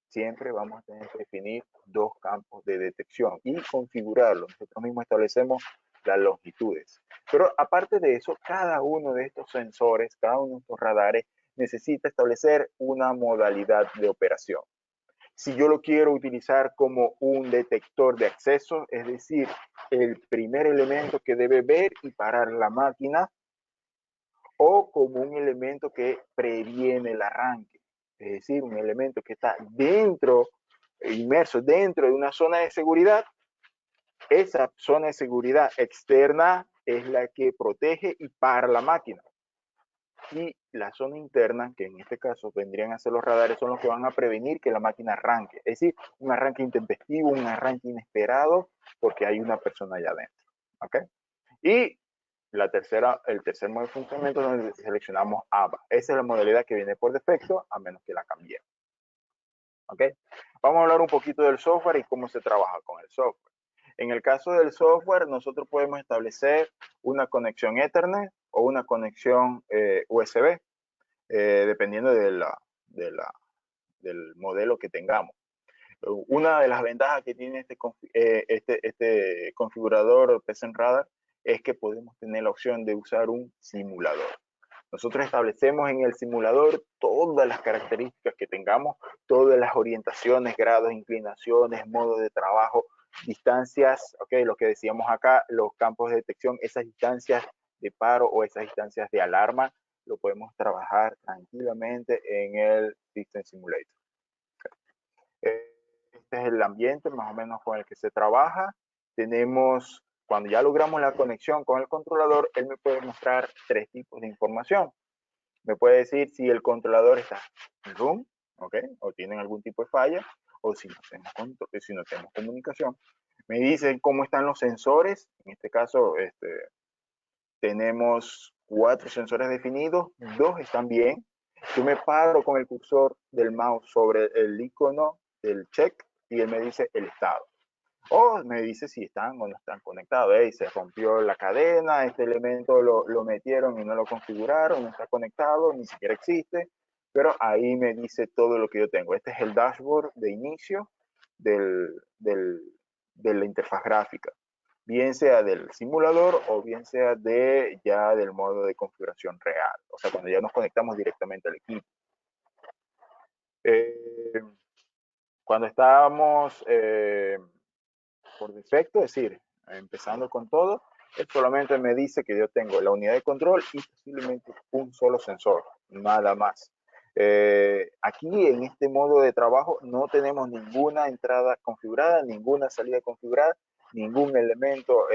Siempre vamos a tener que definir 2 campos de detección y configurarlos. Nosotros mismos establecemos las longitudes. Pero aparte de eso, cada uno de estos sensores, cada uno de estos radares necesita establecer una modalidad de operación. Si yo lo quiero utilizar como un detector de acceso, es decir, el primer elemento que debe ver y parar la máquina, o como un elemento que previene el arranque, es decir, un elemento que está inmerso dentro de una zona de seguridad, esa zona de seguridad externa es la que protege y para la máquina. Y la zona interna, que en este caso vendrían a ser los radares, son los que van a prevenir que la máquina arranque. Es decir, un arranque intempestivo, un arranque inesperado, porque hay una persona allá adentro. ¿Okay? Y el tercer modo de funcionamiento es donde seleccionamos ABA. Esa es la modalidad que viene por defecto, a menos que la cambiemos. ¿Okay? Vamos a hablar un poquito del software y cómo se trabaja con el software. En el caso del software, nosotros podemos establecer una conexión Ethernet o una conexión USB, dependiendo del modelo que tengamos. Una de las ventajas que tiene este configurador PCM-Radar es que podemos tener la opción de usar un simulador. Nosotros establecemos en el simulador todas las características que tengamos, todas las orientaciones, grados, inclinaciones, modos de trabajo, distancias, okay, lo que decíamos acá, los campos de detección, esas distancias de paro o esas distancias de alarma, lo podemos trabajar tranquilamente en el System Simulator. Okay. Este es el ambiente más o menos con el que se trabaja. Tenemos, cuando ya logramos la conexión con el controlador, él me puede mostrar 3 tipos de información. Me puede decir si el controlador está en room, ¿okay? O tienen algún tipo de falla, o si no tenemos comunicación. Me dice cómo están los sensores. En este caso, tenemos 4 sensores definidos, 2 están bien. Yo me paro con el cursor del mouse sobre el icono del check y él me dice el estado. O me dice si están o no están conectados. Se rompió la cadena, este elemento lo metieron y no lo configuraron, no está conectado, ni siquiera existe. Pero ahí me dice todo lo que yo tengo. Este es el dashboard de inicio de la interfaz gráfica. Bien sea del simulador o bien sea ya del modo de configuración real. O sea, cuando ya nos conectamos directamente al equipo. Cuando estábamos por defecto, es decir, empezando con todo, él solamente me dice que yo tengo la unidad de control y posiblemente un solo sensor, nada más. Aquí en este modo de trabajo no tenemos ninguna entrada configurada, ninguna salida configurada, ningún elemento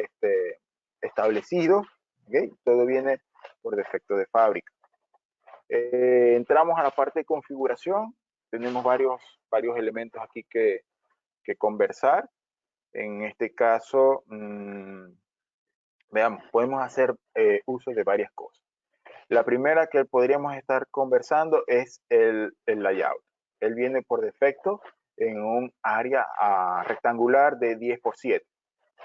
establecido, ¿okay? Todo viene por defecto de fábrica. Entramos a la parte de configuración, tenemos varios elementos aquí que conversar. En este caso, veamos, podemos hacer uso de varias cosas. La primera que podríamos estar conversando es el layout. Él viene por defecto en un área rectangular de 10x7.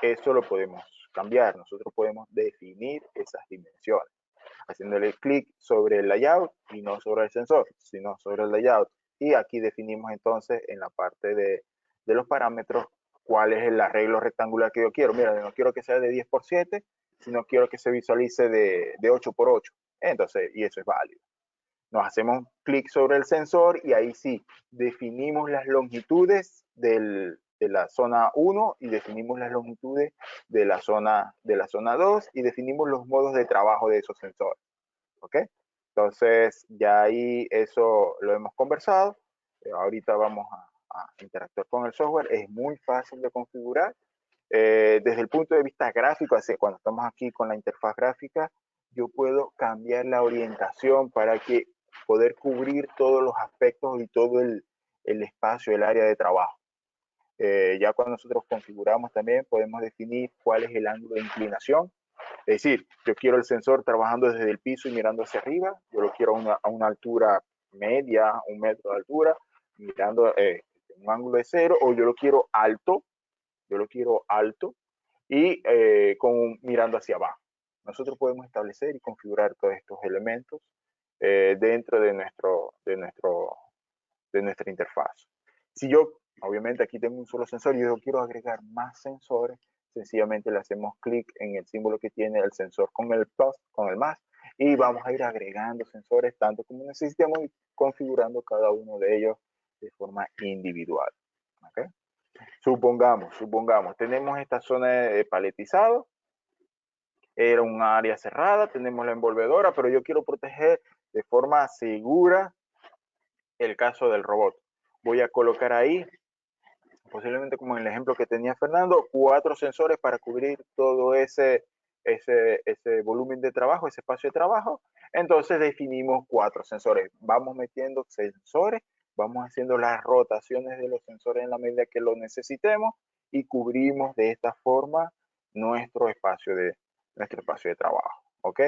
Eso lo podemos cambiar. Nosotros podemos definir esas dimensiones. Haciéndole clic sobre el layout y no sobre el sensor, sino sobre el layout. Y aquí definimos entonces en la parte de los parámetros cuál es el arreglo rectangular que yo quiero. Mira, yo no quiero que sea de 10x7, sino quiero que se visualice de 8 por 8. Entonces, y eso es válido. Nos hacemos clic sobre el sensor y ahí sí, definimos las longitudes de la zona 1 y definimos las longitudes de la zona 2 y definimos los modos de trabajo de esos sensores. ¿Ok? Entonces, ya ahí eso lo hemos conversado. Ahorita vamos a interactuar con el software. Es muy fácil de configurar. Desde el punto de vista gráfico, así cuando estamos aquí con la interfaz gráfica, yo puedo cambiar la orientación para que poder cubrir todos los aspectos y todo el espacio, el área de trabajo. Ya cuando nosotros configuramos también podemos definir cuál es el ángulo de inclinación. Es decir, yo quiero el sensor trabajando desde el piso y mirando hacia arriba, yo lo quiero a una altura media, 1 metro de altura, mirando un ángulo de 0, o yo lo quiero alto y mirando hacia abajo. Nosotros podemos establecer y configurar todos estos elementos dentro de nuestra interfaz. Si yo, obviamente aquí tengo un solo sensor y yo quiero agregar más sensores, sencillamente le hacemos clic en el símbolo que tiene el sensor con el plus, con el más, y vamos a ir agregando sensores tanto como necesitemos y configurando cada uno de ellos de forma individual. ¿Okay? Supongamos, tenemos esta zona de paletizado, era un área cerrada, tenemos la envolvedora, pero yo quiero proteger de forma segura el caso del robot. Voy a colocar ahí, posiblemente como en el ejemplo que tenía Fernando, 4 sensores para cubrir todo ese volumen de trabajo, ese espacio de trabajo. Entonces definimos 4 sensores. Vamos metiendo sensores, vamos haciendo las rotaciones de los sensores en la medida que lo necesitemos y cubrimos de esta forma nuestro espacio de trabajo. ¿Ok?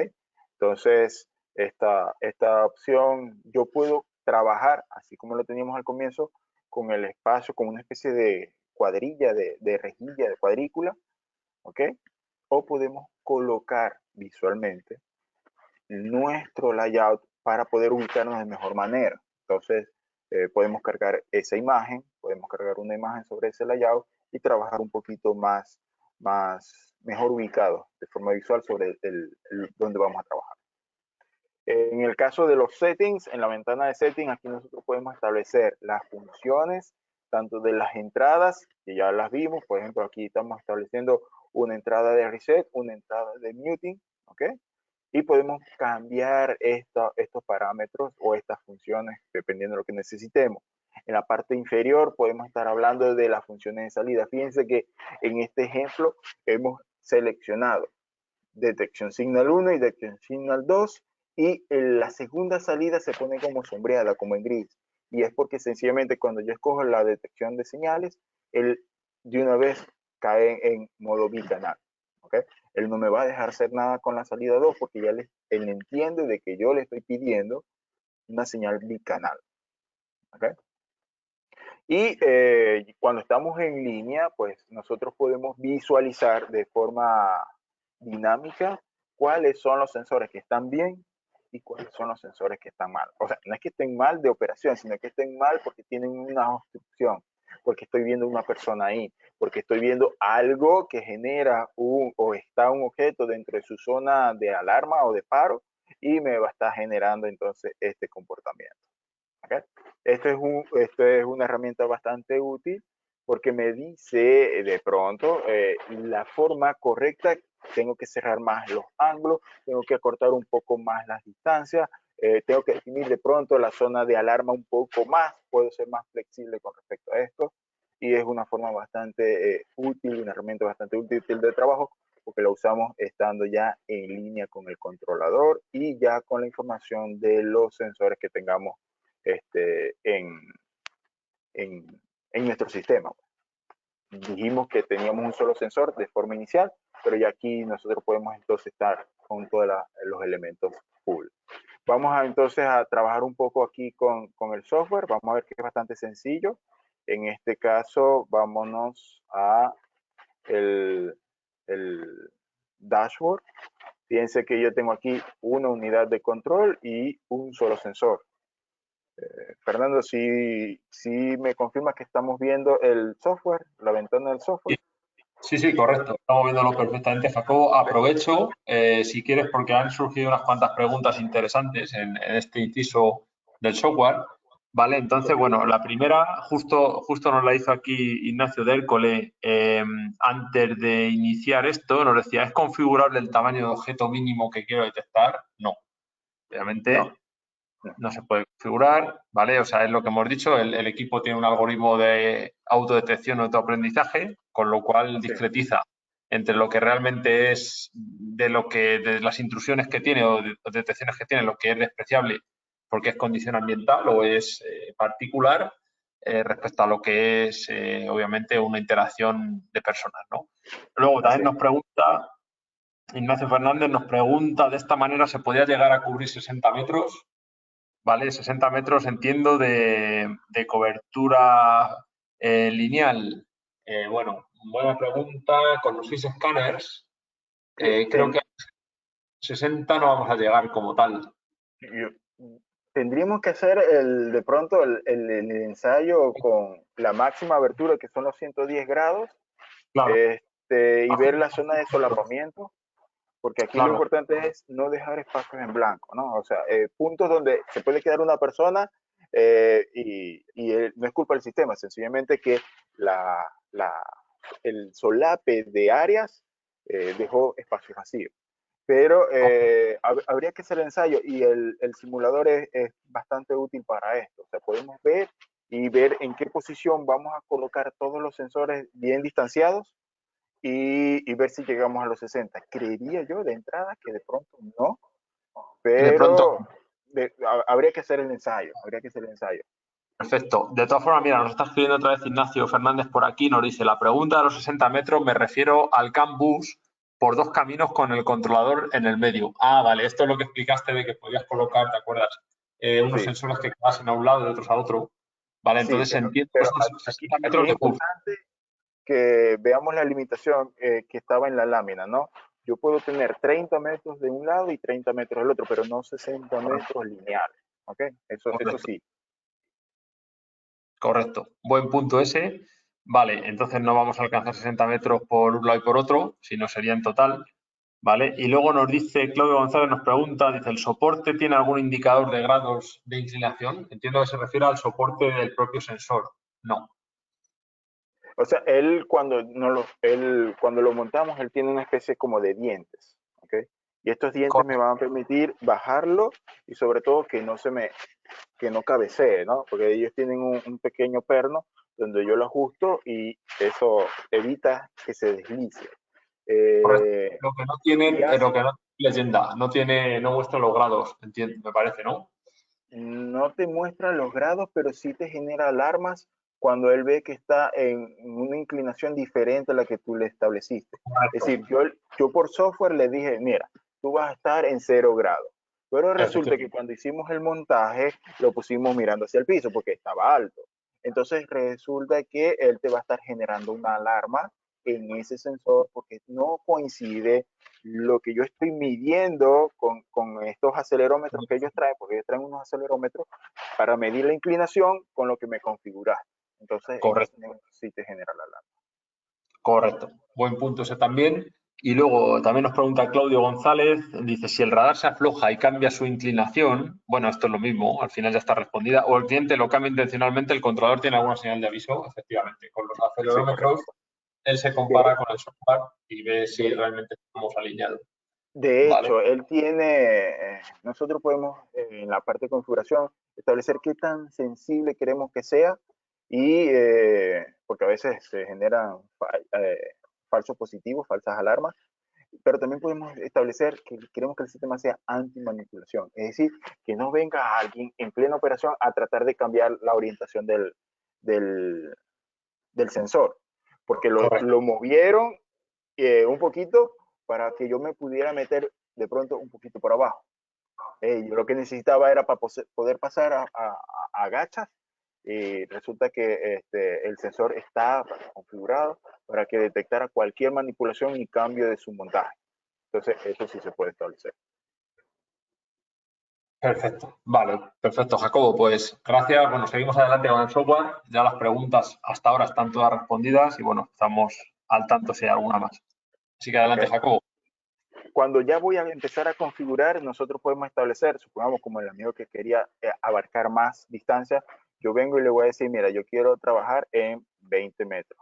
Entonces, esta opción yo puedo trabajar, así como lo teníamos al comienzo, con el espacio, con una especie de cuadrilla, de rejilla, de cuadrícula, ¿ok? O podemos colocar visualmente nuestro layout para poder ubicarnos de mejor manera. Entonces, podemos cargar esa imagen, podemos cargar una imagen sobre ese layout y trabajar un poquito mejor ubicado de forma visual sobre donde vamos a trabajar. En el caso de los settings, en la ventana de settings, aquí nosotros podemos establecer las funciones, tanto de las entradas, que ya las vimos, por ejemplo, aquí estamos estableciendo una entrada de reset, una entrada de muting, ¿ok? Y podemos cambiar estos parámetros o estas funciones dependiendo de lo que necesitemos. En la parte inferior podemos estar hablando de las funciones de salida. Fíjense que en este ejemplo hemos seleccionado detección signal 1 y detección signal 2 y la segunda salida se pone como sombreada, como en gris. Y es porque sencillamente cuando yo escojo la detección de señales, él de una vez cae en modo bicanal. ¿Okay? Él no me va a dejar hacer nada con la salida 2 porque ya él entiende de que yo le estoy pidiendo una señal bicanal. ¿Okay? Y cuando estamos en línea, pues nosotros podemos visualizar de forma dinámica cuáles son los sensores que están bien y cuáles son los sensores que están mal. O sea, no es que estén mal de operación, sino que estén mal porque tienen una obstrucción, porque estoy viendo una persona ahí, porque estoy viendo algo que genera o está un objeto dentro de su zona de alarma o de paro y me va a estar generando entonces este comportamiento. ¿Okay? Esto es una herramienta bastante útil porque me dice de pronto la forma correcta. Tengo que cerrar más los ángulos, tengo que acortar un poco más las distancias, tengo que definir de pronto la zona de alarma un poco más, puedo ser más flexible con respecto a esto y es una forma bastante útil, una herramienta bastante útil de trabajo porque la usamos estando ya en línea con el controlador y ya con la información de los sensores que tengamos en nuestro sistema. Dijimos que teníamos un solo sensor de forma inicial, pero ya aquí nosotros podemos entonces estar con todos los elementos full. Vamos entonces a trabajar un poco aquí con el software. Vamos a ver que es bastante sencillo. En este caso, vámonos a el dashboard. Fíjense que yo tengo aquí una unidad de control y un solo sensor. Fernando, si me confirma que estamos viendo el software, la ventana del software.
Sí, sí, correcto. Estamos viéndolo perfectamente, Jacobo. Aprovecho, si quieres, porque han surgido unas cuantas preguntas interesantes en este inciso del software. Vale, entonces, bueno, la primera justo nos la hizo aquí Ignacio de Hércole antes de iniciar esto. Nos decía, ¿es configurable el tamaño de objeto mínimo que quiero detectar? No. Obviamente no se puede configurar, ¿vale? O sea, es lo que hemos dicho, el equipo tiene un algoritmo de autodetección o autoaprendizaje, con lo cual discretiza entre lo que realmente es de las intrusiones que tiene o de detecciones que tiene, lo que es despreciable porque es condición ambiental o es particular, respecto a lo que es, obviamente, una interacción de personas, ¿no? Luego también nos pregunta, Ignacio Fernández nos pregunta, ¿de esta manera se podría llegar a cubrir 60 metros? Vale, 60 metros entiendo de cobertura lineal. Bueno, buena pregunta. Con los face scanners, creo que a 60 no vamos a llegar como tal.
Tendríamos que hacer de pronto el ensayo con la máxima abertura, que son los 110 grados,
Claro.
Y ver la zona de solapamiento, porque aquí lo importante es no dejar espacios en blanco, ¿no? O sea, puntos donde se puede quedar una persona y no es culpa del sistema, sencillamente que el solape de áreas dejó espacios vacíos. Pero habría que hacer el ensayo y el simulador es bastante útil para esto. O sea, podemos ver y ver en qué posición vamos a colocar todos los sensores bien distanciados y ver si llegamos a los 60. Creería yo de entrada que de pronto no, pero habría que hacer el ensayo,
Perfecto. De todas formas, mira, nos está escribiendo otra vez Ignacio Fernández por aquí, nos dice, la pregunta de los 60 metros me refiero al CAN bus por 2 caminos con el controlador en el medio. Ah, vale, esto es lo que explicaste de que podías colocar, ¿te acuerdas? Unos sensores que quedasen a un lado y otros a otro. Vale, entonces entiendo que son 60 metros de bus.
Que veamos la limitación que estaba en la lámina, ¿no? Yo puedo tener 30 metros de un lado y 30 metros del otro, pero no 60 metros lineales, ¿ok? Eso sí.
Correcto. Buen punto ese. Vale, entonces no vamos a alcanzar 60 metros por un lado y por otro, sino sería en total. ¿Vale? Y luego nos dice, Claudio González nos pregunta, dice, ¿el soporte tiene algún indicador de grados de inclinación? Entiendo que se refiere al soporte del propio sensor. No.
O sea, cuando lo montamos, él tiene una especie como de dientes, ¿ok? Y estos dientes me van a permitir bajarlo y sobre todo que no cabecee, ¿no? Porque ellos tienen un pequeño perno donde yo lo ajusto y eso evita que se deslice.
Lo que no tiene leyenda, no muestra los grados, entiendo, me parece, ¿no?
No te muestra los grados, pero sí te genera alarmas cuando él ve que está en una inclinación diferente a la que tú le estableciste. Es decir, yo por software le dije, mira, tú vas a estar en 0 grados. Pero resulta que cuando hicimos el montaje, lo pusimos mirando hacia el piso porque estaba alto. Entonces resulta que él te va a estar generando una alarma en ese sensor porque no coincide lo que yo estoy midiendo con estos acelerómetros que ellos traen, porque ellos traen unos acelerómetros para medir la inclinación con lo que me configuraste. Entonces, sí te genera la alarma.
Correcto. Buen punto ese también. Y luego también nos pregunta Claudio González, dice, si el radar se afloja y cambia su inclinación, bueno, esto es lo mismo, al final ya está respondida, o el cliente lo cambia intencionalmente, el controlador tiene alguna señal de aviso, efectivamente. Con los acelerómetros, él se compara con el software y ve si realmente estamos alineados.
De hecho, él tiene, nosotros podemos en la parte de configuración establecer qué tan sensible queremos que sea y porque a veces se generan falsos positivos, falsas alarmas, pero también podemos establecer que queremos que el sistema sea anti-manipulación, es decir, que no venga alguien en plena operación a tratar de cambiar la orientación del sensor, porque lo movieron un poquito para que yo me pudiera meter de pronto un poquito por abajo. Yo lo que necesitaba era para poder pasar a gachas y resulta que el sensor está configurado para que detectara cualquier manipulación y cambio de su montaje. Entonces, eso sí se puede establecer.
Perfecto, vale, perfecto, Jacobo, pues gracias. Bueno, seguimos adelante con el software. Ya las preguntas hasta ahora están todas respondidas y bueno, estamos al tanto si hay alguna más. Así que adelante,
Ok.
Jacobo.
Cuando ya voy a empezar a configurar, nosotros podemos establecer, supongamos como el amigo que quería abarcar más distancia, yo vengo y le voy a decir, mira, yo quiero trabajar en 20 metros.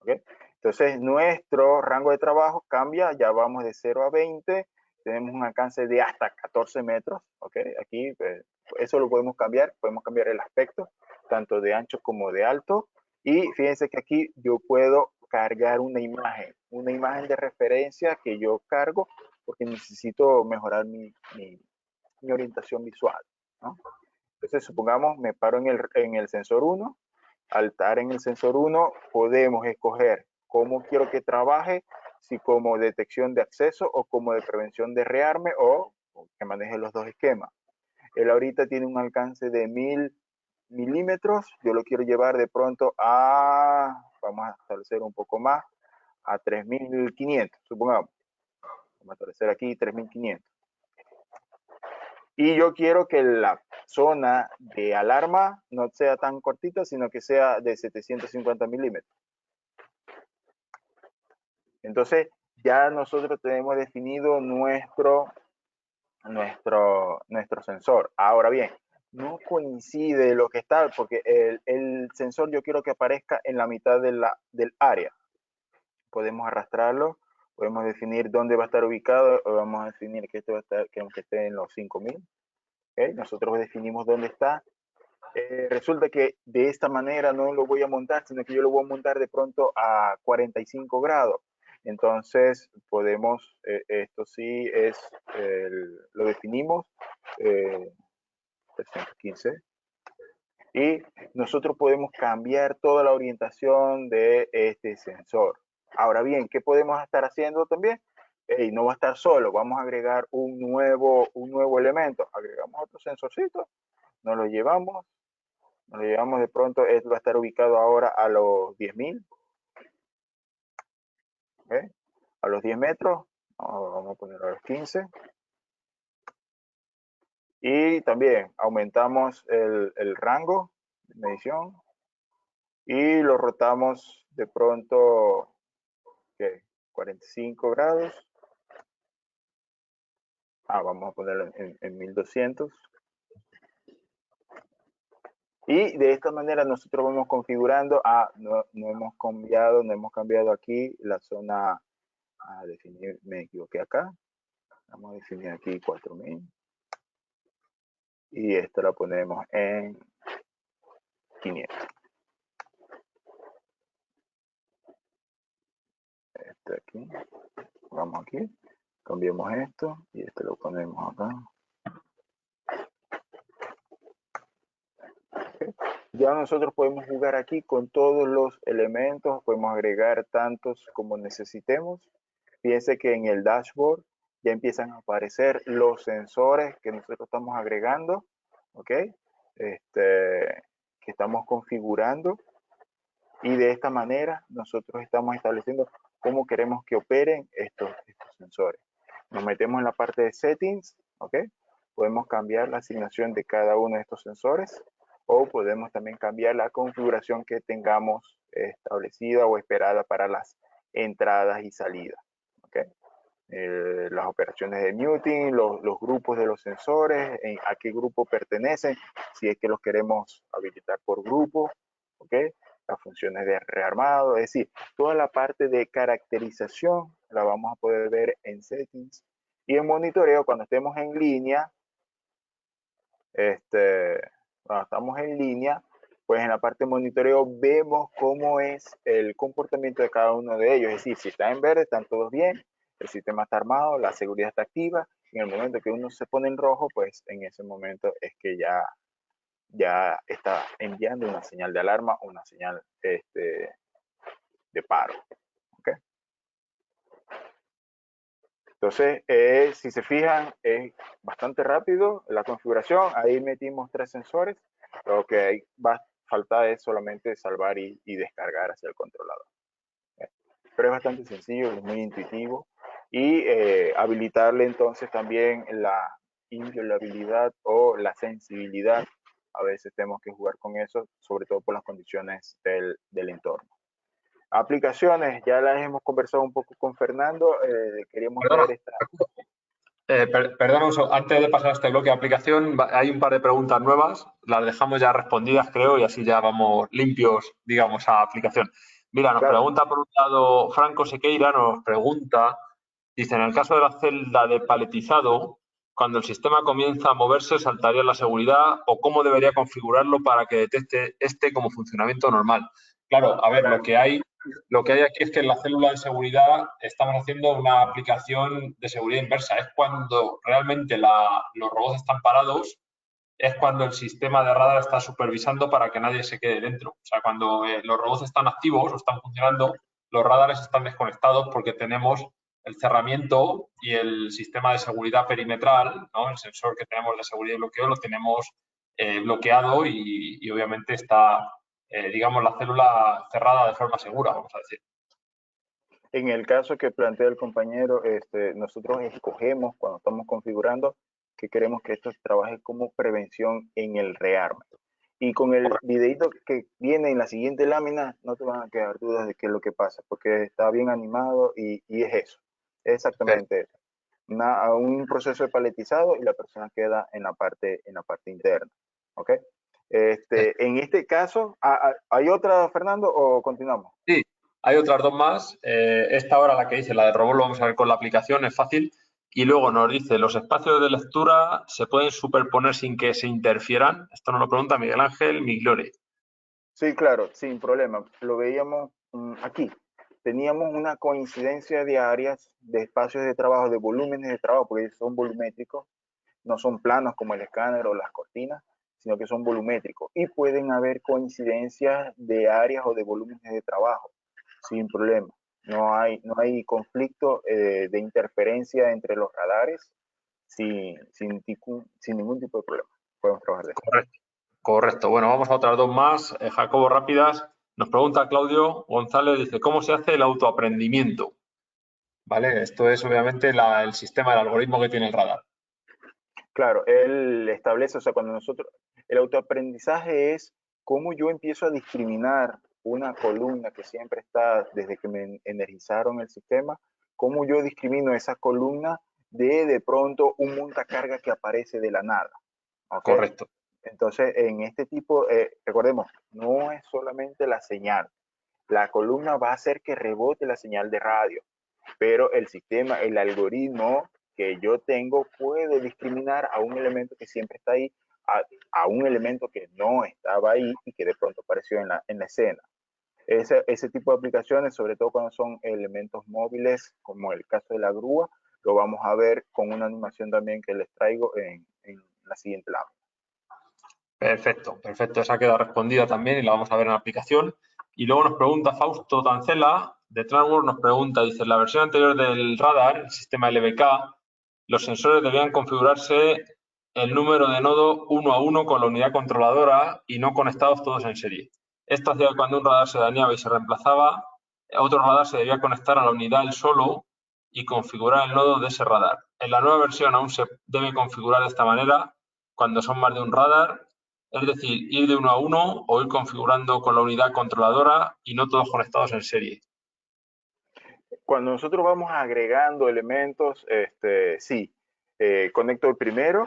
¿Okay? Entonces, nuestro rango de trabajo cambia, ya vamos de 0 a 20, tenemos un alcance de hasta 14 metros. ¿Okay? Aquí, eso lo podemos cambiar el aspecto, tanto de ancho como de alto. Y fíjense que aquí yo puedo cargar una imagen de referencia que yo cargo porque necesito mejorar mi orientación visual, ¿no? Entonces, supongamos, me paro en el sensor 1. Al estar en el sensor 1, podemos escoger cómo quiero que trabaje, si como detección de acceso o como de prevención de rearme o que maneje los dos esquemas. Él ahorita tiene un alcance de 1000 milímetros, yo lo quiero llevar de pronto a, vamos a establecer un poco más, a 3500, supongamos. Vamos a establecer aquí 3500. Y yo quiero que la zona de alarma no sea tan cortita, sino que sea de 750 milímetros. Entonces, ya nosotros tenemos definido nuestro sensor. Ahora bien, no coincide lo que está, porque el sensor yo quiero que aparezca en la mitad del área. Podemos arrastrarlo, podemos definir dónde va a estar ubicado, o vamos a definir que esto va a estar, que aunque esté en los 5000. ¿Okay? Nosotros definimos dónde está. Resulta que de esta manera no lo voy a montar, sino que yo lo voy a montar de pronto a 45 grados. Entonces podemos, esto sí es, lo definimos, 315. Y nosotros podemos cambiar toda la orientación de este sensor. Ahora bien, ¿qué podemos estar haciendo también? No va a estar solo, vamos a agregar un nuevo elemento. Agregamos otro sensorcito, nos lo llevamos de pronto, va a estar ubicado ahora a los 10.000. ¿Okay? A los 10 metros, vamos a poner a los 15. Y también aumentamos el rango de medición y lo rotamos de pronto, ¿qué? 45 grados. Vamos a ponerlo en 1200. Y de esta manera nosotros vamos configurando, no hemos cambiado aquí la zona a definir, me equivoqué acá. Vamos a definir aquí 4000. Y esto lo ponemos en 500. Este aquí. Vamos aquí. Cambiamos esto y esto lo ponemos acá. Okay. Ya nosotros podemos jugar aquí con todos los elementos, podemos agregar tantos como necesitemos. Fíjense que en el dashboard ya empiezan a aparecer los sensores que nosotros estamos agregando, ¿ok? Que estamos configurando, y de esta manera nosotros estamos estableciendo cómo queremos que operen estos sensores. Nos metemos en la parte de settings, ¿ok? Podemos cambiar la asignación de cada uno de estos sensores, o podemos también cambiar la configuración que tengamos establecida o esperada para las entradas y salidas, ¿ok? Las operaciones de muting, los grupos de los sensores, a qué grupo pertenecen, si es que los queremos habilitar por grupo, ¿ok? Las funciones de rearmado, es decir, toda la parte de caracterización la vamos a poder ver en settings. Y en monitoreo, cuando estemos en línea, cuando estamos en línea, pues en la parte de monitoreo vemos cómo es el comportamiento de cada uno de ellos. Es decir, si está en verde, están todos bien, el sistema está armado, la seguridad está activa. En el momento que uno se pone en rojo, pues en ese momento es que ya está enviando una señal de alarma, una señal de paro. ¿Okay? Entonces, si se fijan, es bastante rápido la configuración. Ahí metimos 3 sensores. Lo que va a faltar es solamente salvar y descargar hacia el controlador. Pero es bastante sencillo, es muy intuitivo. Y habilitarle entonces también la inviolabilidad o la sensibilidad. A veces tenemos que jugar con eso, sobre todo por las condiciones del entorno. Aplicaciones, ya las hemos conversado un poco con Fernando, queríamos
Perdona,
ver esta.
perdona un segundo. Antes de pasar a este bloque de aplicación, hay un par de preguntas nuevas, las dejamos ya respondidas, creo, y así ya vamos limpios, digamos, a aplicación. Mira, nos
Claro.
pregunta por un lado Franco Sequeira, nos pregunta, dice, en el caso de la celda de paletizado, cuando el sistema comienza a moverse, ¿saltaría la seguridad o cómo debería configurarlo para que detecte este como funcionamiento normal? Claro, a ver, lo que hay aquí es que en la célula de seguridad estamos haciendo una aplicación de seguridad inversa. Es cuando realmente los robots están parados, es cuando el sistema de radar está supervisando para que nadie se quede dentro. O sea, cuando los robots están activos o están funcionando, los radares están desconectados porque tenemos el cerramiento y el sistema de seguridad perimetral, ¿no? El sensor que tenemos de seguridad y bloqueo lo tenemos bloqueado y obviamente está, digamos, la célula cerrada de forma segura, vamos a decir.
En el caso que plantea el compañero, nosotros escogemos cuando estamos configurando que queremos que esto trabaje como prevención en el rearme. Y con el videito que viene en la siguiente lámina, no te van a quedar dudas de qué es lo que pasa, porque está bien animado y es eso, es exactamente eso. Un proceso de paletizado y la persona queda en la parte interna. ¿Ok? En este caso, ¿hay otra, Fernando, o continuamos?
Sí, hay otras dos más. Esta ahora, la que dice, la del robot, lo vamos a ver con la aplicación, es fácil. Y luego nos dice, ¿los espacios de lectura se pueden superponer sin que se interfieran? Esto nos lo pregunta Miguel Ángel Migliore.
Sí, claro, sin problema. Lo veíamos aquí. Teníamos una coincidencia de áreas, de espacios de trabajo, de volúmenes de trabajo, porque son volumétricos, no son planos como el escáner o las cortinas, sino que son volumétricos. Y pueden haber coincidencias de áreas o de volúmenes de trabajo, sin problema. No hay conflicto de interferencia entre los radares sin ningún tipo de problema. Podemos trabajar de esto.
Correcto. Bueno, vamos a otras dos más. Jacobo, rápidas. Nos pregunta Claudio González, dice, ¿cómo se hace el autoaprendimiento? ¿Vale? Esto es obviamente el sistema, el algoritmo que tiene el radar.
Claro, él establece, o sea, el autoaprendizaje es cómo yo empiezo a discriminar una columna que siempre está desde que me energizaron el sistema, cómo yo discrimino esa columna de pronto un montacarga que aparece de la nada. ¿Ok?
Correcto.
Entonces, en este tipo, recordemos, no es solamente la señal. La columna va a hacer que rebote la señal de radio, pero el sistema, el algoritmo que yo tengo, puedo discriminar a un elemento que siempre está ahí, a un elemento que no estaba ahí y que de pronto apareció en la escena. Ese tipo de aplicaciones, sobre todo cuando son elementos móviles, como el caso de la grúa, lo vamos a ver con una animación también que les traigo en la siguiente lámina.
Perfecto, perfecto. Esa queda respondida también y la vamos a ver en la aplicación. Y luego nos pregunta Fausto Tancela, de Transworld, nos pregunta, dice, en la versión anterior del radar, el sistema LBK, los sensores debían configurarse el número de nodo 1 a 1 con la unidad controladora y no conectados todos en serie. Esto hacía que cuando un radar se dañaba y se reemplazaba, otro radar se debía conectar a la unidad él solo y configurar el nodo de ese radar. En la nueva versión aún se debe configurar de esta manera cuando son más de un radar, es decir, ir de 1 a 1 o ir configurando con la unidad controladora y no todos conectados en serie.
Cuando nosotros vamos agregando elementos, sí, conecto el primero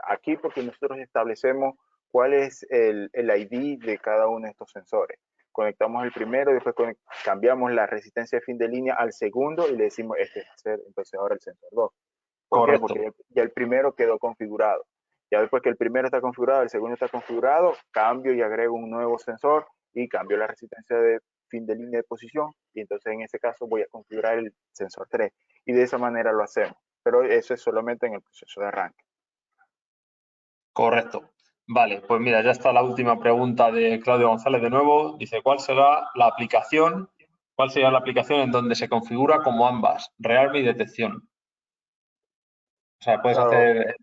aquí porque nosotros establecemos cuál es el ID de cada uno de estos sensores. Conectamos el primero, después cambiamos la resistencia de fin de línea al segundo y le decimos este va a ser entonces ahora el sensor 2. ¿Por qué? Porque ya el primero quedó configurado. Ya después que el primero está configurado, el segundo está configurado, cambio y agrego un nuevo sensor y cambio la resistencia de fin de línea de posición y entonces en ese caso voy a configurar el sensor 3 y de esa manera lo hacemos, pero eso es solamente en el proceso de arranque.
Correcto. Vale, pues mira, ya está la última pregunta de Claudio González de nuevo. Dice, ¿cuál sería la aplicación en donde se configura como ambas, rearme y detección? O sea, puedes hacer...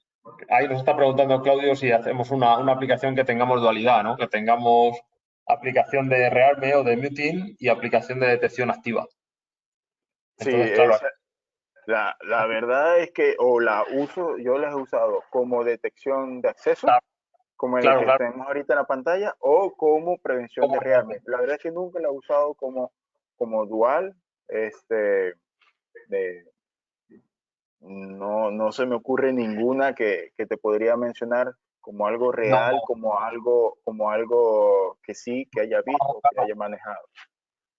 Ahí nos está preguntando Claudio si hacemos una aplicación que tengamos dualidad, ¿no? Que tengamos aplicación de rearme o de muting y aplicación de detección activa. Entonces,
Sí,
claro,
la verdad es que yo las he usado como detección de acceso, como el
Claro,
que
claro.
tenemos ahorita en la pantalla, o como prevención de rearme. La verdad es que nunca la he usado como dual. De, no se me ocurre ninguna que te podría mencionar como algo
No,
real, como algo que sí, que haya visto, que haya manejado.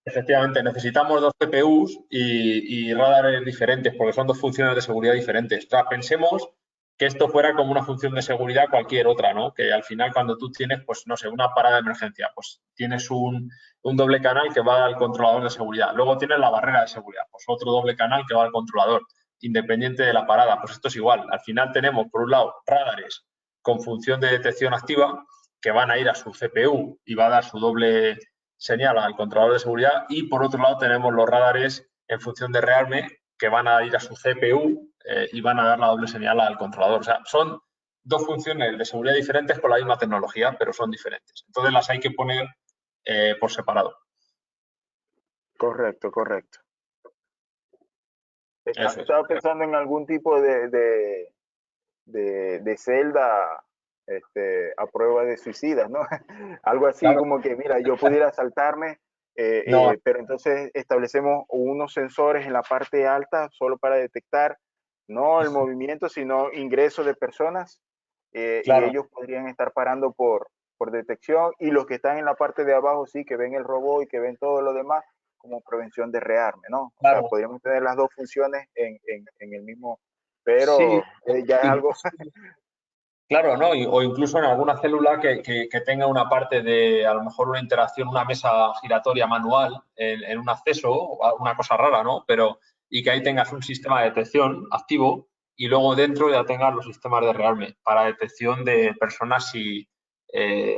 efectivamente, necesitamos dos CPUs y radares diferentes, porque son dos funciones de seguridad diferentes. O sea, pensemos que esto fuera como una función de seguridad cualquier otra, ¿no? Que al final cuando tú tienes, pues no sé, una parada de emergencia, pues tienes un doble canal que va al controlador de seguridad. Luego tienes la barrera de seguridad, pues otro doble canal que va al controlador, independiente de la parada. Pues esto es igual. Al final tenemos, por un lado, radares con función de detección activa que van a ir a su CPU y va a dar su doble señal al controlador de seguridad, y por otro lado tenemos los radares en función de rearme que van a ir a su CPU y van a dar la doble señal al controlador. O sea, son dos funciones de seguridad diferentes con la misma tecnología, pero son diferentes. Entonces las hay que poner por separado.
Correcto, correcto.
Eso es.
Estaba pensando en algún tipo de celda a prueba de suicidas, ¿no? Algo así
Claro.
como que, mira, yo pudiera saltarme,
No,
pero entonces establecemos unos sensores en la parte alta solo para detectar no el movimiento, sino ingreso de personas, y
claro.
ellos podrían estar parando por detección, y los que están en la parte de abajo sí, que ven el robot y que ven todo lo demás, como prevención de rearme, ¿no? O sea,
Claro.
podríamos tener las dos funciones en el mismo,
Sí,
pero ya es algo.
incluso, claro, ¿no? O incluso en alguna célula que tenga una parte de, a lo mejor, una interacción, una mesa giratoria manual en un acceso, una cosa rara, ¿no? Pero, y que ahí tengas un sistema de detección activo y luego dentro ya tengas los sistemas de rearme para detección de personas si,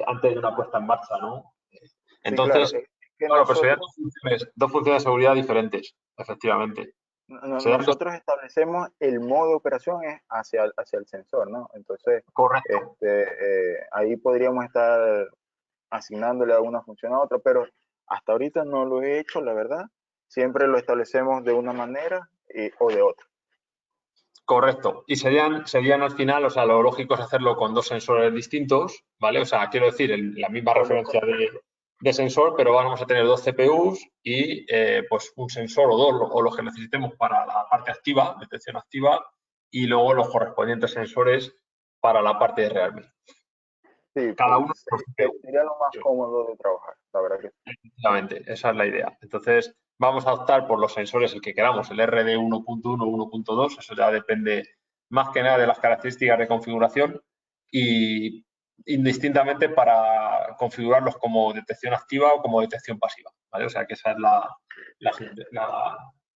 antes de una puesta en marcha, ¿no?
Sí, claro,
Entonces,
es que
claro, pues serían
nosotros,
dos funciones de seguridad diferentes, efectivamente. Serían dos.
nosotros establecemos el modo de operación es hacia el sensor, ¿no? Entonces,
Correcto.
ahí podríamos estar asignándole a una función a otra, pero hasta ahorita no lo he hecho, la verdad. Siempre lo establecemos de una manera o de otra.
Correcto. Y serían al final, o sea, lo lógico es hacerlo con dos sensores distintos, ¿vale? O sea, quiero decir, la misma referencia de sensor, pero vamos a tener dos CPUs y pues un sensor o dos, o los que necesitemos para la parte activa, detección activa, y luego los correspondientes sensores para la parte de rearme.
Sí,
Cada uno por CPU.
sería lo más cómodo de trabajar, la verdad que sí.
Efectivamente, esa es la idea. Entonces, vamos a optar por los sensores, el que queramos, el RD 1.1 o 1.2, eso ya depende más que nada de las características de configuración, y indistintamente para configurarlos como detección activa o como detección pasiva, ¿vale? O sea que esa es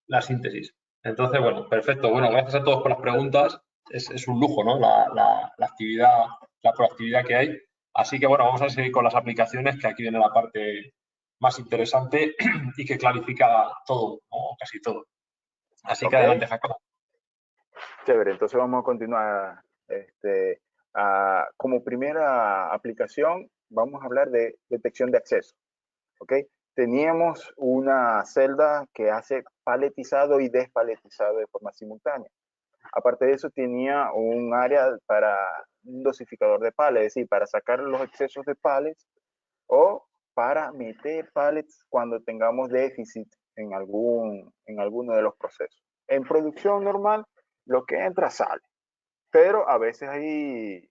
la síntesis. Entonces, bueno, perfecto. Bueno, gracias a todos por las preguntas. Es un lujo, ¿no? La actividad, la proactividad que hay. Así que, bueno, vamos a seguir con las aplicaciones, que aquí viene la parte más interesante y que clarifica todo, ¿no? Casi todo. Así que
Ok,
adelante, Jacob.
chévere. Entonces vamos a continuar. Como primera aplicación, vamos a hablar de detección de acceso. ¿Ok? Teníamos una celda que hace paletizado y despaletizado de forma simultánea. Aparte de eso, tenía un área para un dosificador de pallets, es decir, para sacar los excesos de pallets o para meter pallets cuando tengamos déficit en alguno de los procesos. En producción normal, lo que entra sale, pero a veces hay,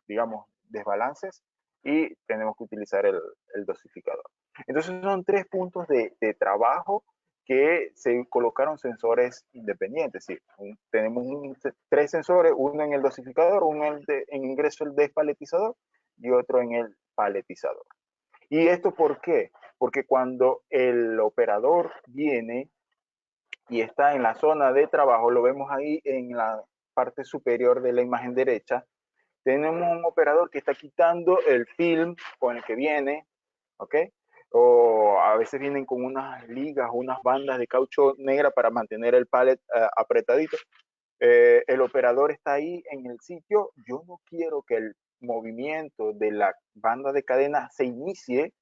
digamos, desbalances y tenemos que utilizar el dosificador. Entonces son tres puntos de trabajo que se colocaron sensores independientes. ¿Sí? Tenemos tres sensores, uno en el dosificador, uno en ingreso el despaletizador y otro en el paletizador. ¿Y esto por qué? Porque cuando el operador viene y está en la zona de trabajo, lo vemos ahí en la parte superior de la imagen derecha, tenemos un operador que está quitando el film con el que viene, ¿ok? O a veces vienen con unas ligas, unas bandas de caucho negra para mantener el pallet apretadito. El operador está ahí en el sitio. Yo no quiero que el movimiento de la banda de cadena se inicie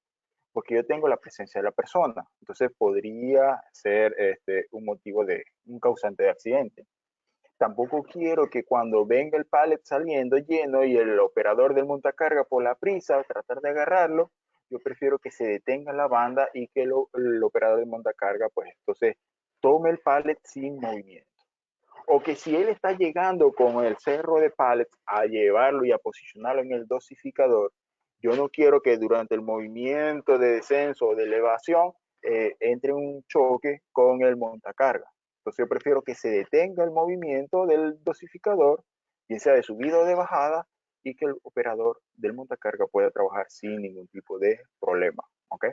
porque yo tengo la presencia de la persona. Entonces podría ser un motivo de un causante de accidente. tampoco quiero que cuando venga el pallet saliendo lleno y el operador del montacarga por la prisa tratar de agarrarlo, yo prefiero que se detenga la banda y que el operador del montacarga, pues entonces tome el pallet sin movimiento. O que si él está llegando con el cerro de pallets a llevarlo y a posicionarlo en el dosificador, yo no quiero que durante el movimiento de descenso o de elevación entre un choque con el montacarga. Entonces yo prefiero que se detenga el movimiento del dosificador, bien sea de subida o de bajada, y que el operador del montacarga pueda trabajar sin ningún tipo de problema. ¿Ok?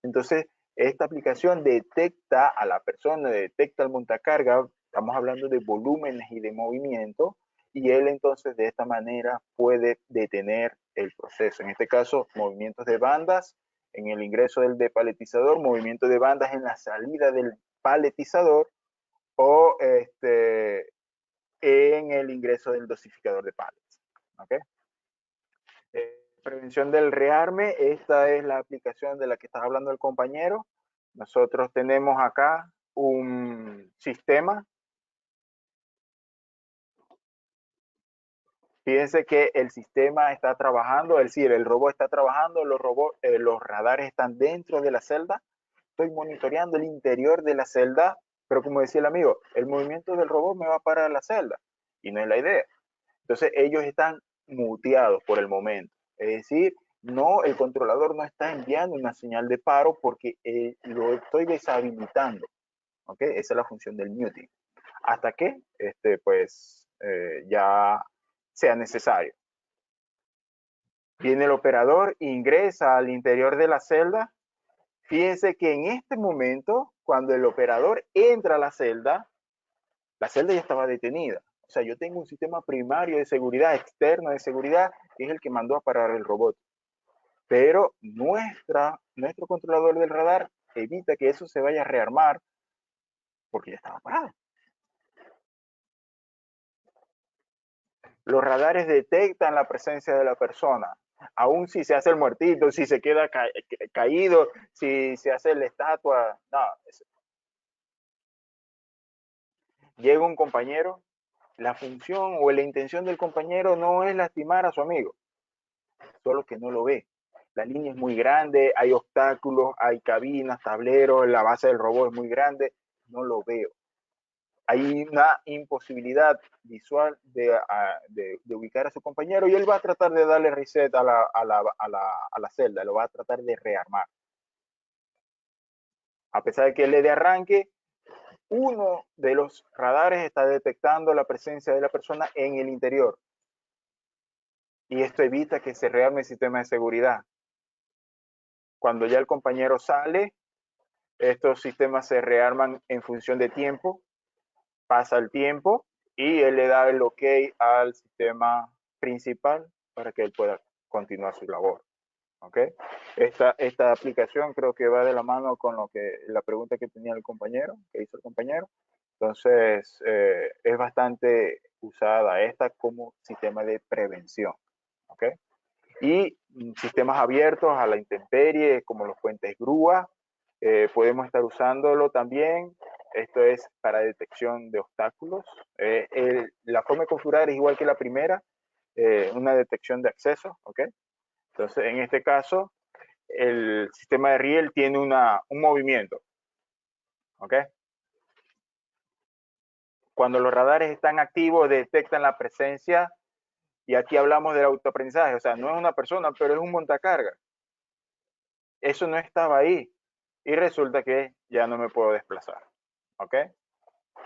Entonces, esta aplicación detecta a la persona, detecta el montacarga, estamos hablando de volúmenes y de movimiento, y él entonces de esta manera puede detener el proceso. En este caso, movimientos de bandas en el ingreso del depaletizador, movimiento de bandas en la salida del paletizador, o en el ingreso del dosificador de pallets. ¿Okay? Prevención del rearme, esta es la aplicación de la que está hablando el compañero. Nosotros tenemos acá un sistema. Fíjense que el sistema está trabajando, es decir, el robot está trabajando, los radares están dentro de la celda. Estoy monitoreando el interior de la celda, pero como decía el amigo, el movimiento del robot me va a parar la celda y no es la idea. Entonces ellos están muteados por el momento. Es decir, no, el controlador no está enviando una señal de paro porque lo estoy deshabilitando. ¿Ok? Esa es la función del muting. Hasta que ya sea necesario. Viene el operador, ingresa al interior de la celda. Fíjense que en este momento, cuando el operador entra a la celda ya estaba detenida. O sea, yo tengo un sistema primario de seguridad, externo de seguridad, que es el que mandó a parar el robot. Pero nuestro controlador del radar evita que eso se vaya a rearmar porque ya estaba parado. Los radares detectan la presencia de la persona, aún si se hace el muertito, si se queda caído, si se hace la estatua, no. Llega un compañero, la función o la intención del compañero no es lastimar a su amigo, solo que no lo ve. La línea es muy grande, hay obstáculos, hay cabinas, tableros, la base del robot es muy grande, no lo veo. Hay una imposibilidad visual de ubicar a su compañero y él va a tratar de darle reset a la celda, lo va a tratar de rearmar. A pesar de que él le dé arranque, uno de los radares está detectando la presencia de la persona en el interior. Y esto evita que se rearme el sistema de seguridad. Cuando ya el compañero sale, estos sistemas se rearman en función de tiempo. Pasa el tiempo y él le da el ok al sistema principal para que él pueda continuar su labor. ¿Ok? Esta aplicación creo que va de la mano con la pregunta que tenía el compañero, que hizo el compañero. Entonces, es bastante usada esta como sistema de prevención. ¿Ok? Y sistemas abiertos a la intemperie, como los puentes grúa, podemos estar usándolo también. Esto es para detección de obstáculos. La forma de configurar es igual que la primera, una detección de acceso. ¿Ok? Entonces, en este caso, el sistema de riel tiene un movimiento. ¿Ok? Cuando los radares están activos, detectan la presencia, y aquí hablamos del autoaprendizaje, o sea, no es una persona, pero es un montacarga. Eso no estaba ahí. Y resulta que ya no me puedo desplazar. ¿Ok?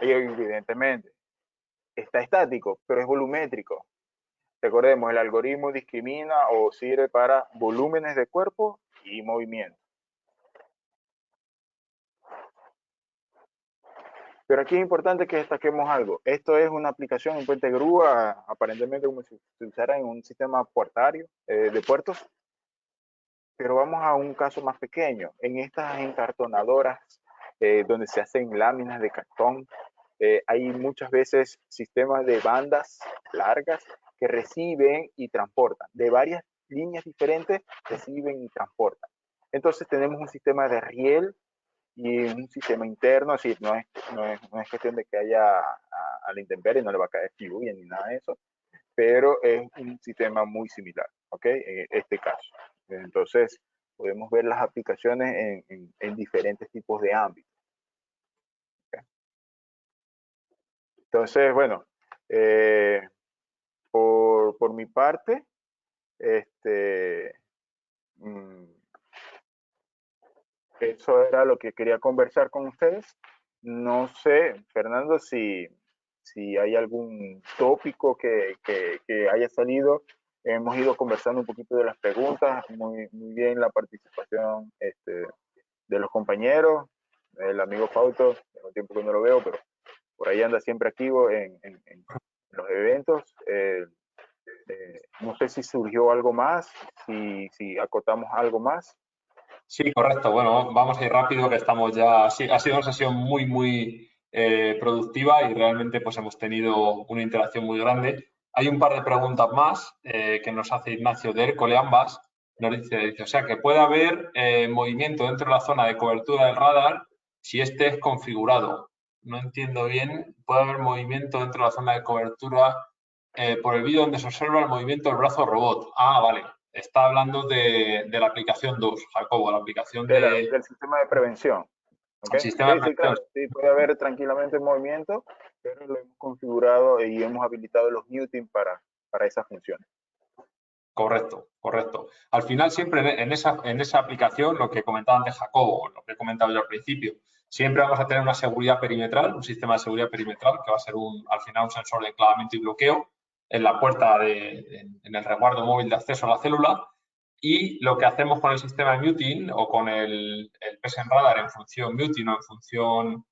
Y evidentemente, está estático, pero es volumétrico. Recordemos, el algoritmo discrimina o sirve para volúmenes de cuerpo y movimiento. Pero aquí es importante que destaquemos algo. Esto es una aplicación en puente grúa, aparentemente como si se usara en un sistema puertario de puertos. Pero vamos a un caso más pequeño. En estas encartonadoras donde se hacen láminas de cartón, hay muchas veces sistemas de bandas largas que reciben y transportan. De varias líneas diferentes reciben y transportan. Entonces tenemos un sistema de riel y un sistema interno, es decir, no es cuestión de que haya a la intemperie, no le va a caer lluvia ni nada de eso, pero es un sistema muy similar, ¿ok? En este caso. Entonces, podemos ver las aplicaciones en diferentes tipos de ámbitos. ¿Okay? Entonces, bueno, por mi parte, eso era lo que quería conversar con ustedes. No sé, Fernando, si hay algún tópico que haya salido. Hemos ido conversando un poquito de las preguntas, muy bien la participación de los compañeros. El amigo Fausto, tengo tiempo que no lo veo, pero por ahí anda siempre activo en los eventos. No sé si surgió algo más, si acotamos algo más.
Sí, correcto. Bueno, vamos a ir rápido, que estamos ya. Sí, ha sido una sesión muy productiva y realmente pues hemos tenido una interacción muy grande. Hay un par de preguntas más que nos hace Ignacio de Hércole, ambas. Nos dice, o sea, que puede haber movimiento dentro de la zona de cobertura del radar si este es configurado. No entiendo bien. Puede haber movimiento dentro de la zona de cobertura por el vídeo donde se observa el movimiento del brazo robot. Ah, vale. Está hablando de la aplicación 2, Jacobo, la aplicación
del sistema de prevención. ¿Okay?
Sistema de
Sí, claro, sí, puede haber tranquilamente movimiento, pero lo hemos configurado y hemos habilitado los muting para esas funciones.
Correcto, correcto. Al final, siempre en esa aplicación, lo que comentaba antes Jacobo, lo que he comentado yo al principio, siempre vamos a tener una seguridad perimetral, un sistema de seguridad perimetral, que va a ser al final un sensor de enclavamiento y bloqueo en la puerta, en el resguardo móvil de acceso a la célula. Y lo que hacemos con el sistema de muting o con el PSEN Radar en función muting o en función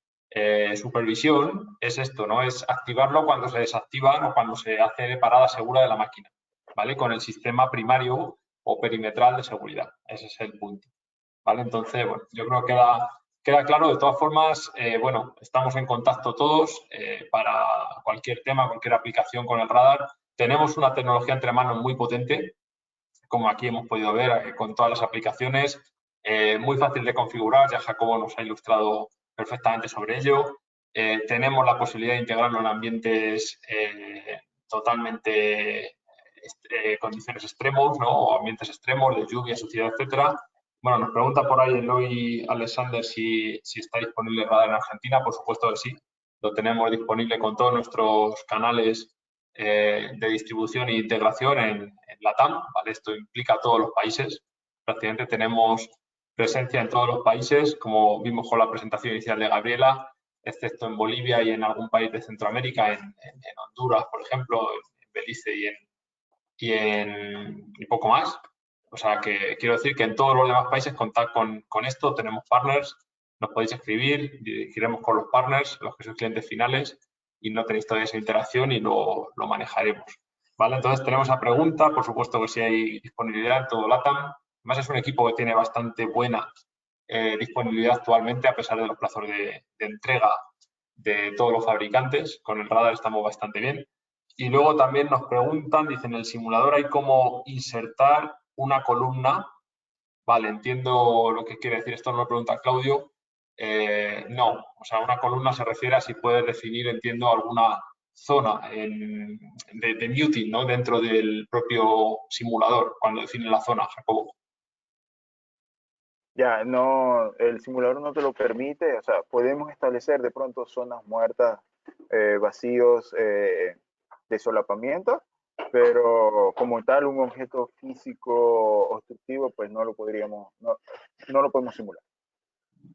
supervisión es esto, ¿no? Es activarlo cuando se desactivan o cuando se hace parada segura de la máquina, ¿vale? Con el sistema primario o perimetral de seguridad. Ese es el punto, ¿vale? Entonces, bueno, yo creo que queda claro. De todas formas, bueno, estamos en contacto todos para cualquier tema, cualquier aplicación con el radar. Tenemos una tecnología entre manos muy potente, como aquí hemos podido ver con todas las aplicaciones, muy fácil de configurar, ya Jacobo nos ha ilustrado perfectamente sobre ello. Tenemos la posibilidad de integrarlo en ambientes totalmente condiciones extremos, ¿no? O ambientes extremos de lluvia, suciedad, etcétera. Bueno, nos pregunta por ahí Eloy Alexander si está disponible el radar en Argentina. Por supuesto que sí, lo tenemos disponible con todos nuestros canales de distribución e integración en LATAM, ¿vale? Esto implica a todos los países. Prácticamente tenemos presencia en todos los países, como vimos con la presentación inicial de Gabriela, excepto en Bolivia y en algún país de Centroamérica, en Honduras, por ejemplo, en Belice y poco más. O sea, que quiero decir que en todos los demás países contar con esto, tenemos partners, nos podéis escribir, dirigiremos con los partners, los que son clientes finales, y no tenéis toda esa interacción y lo manejaremos. ¿Vale? Entonces tenemos esa pregunta, por supuesto que si hay disponibilidad en todo LATAM. Además es un equipo que tiene bastante buena disponibilidad actualmente, a pesar de los plazos de entrega de todos los fabricantes. Con el radar estamos bastante bien. Y luego también nos preguntan, dicen, en el simulador hay cómo insertar una columna. Vale, entiendo lo que quiere decir. Esto nos lo pregunta Claudio. No, o sea, una columna se refiere a si puedes definir, entiendo, alguna zona de muting, ¿no? Dentro del propio simulador, cuando define la zona, Jacobo.
Ya, no, el simulador no te lo permite, o sea, podemos establecer de pronto zonas muertas, vacíos, de solapamiento, pero como tal un objeto físico obstructivo, pues no lo podríamos, no lo podemos simular.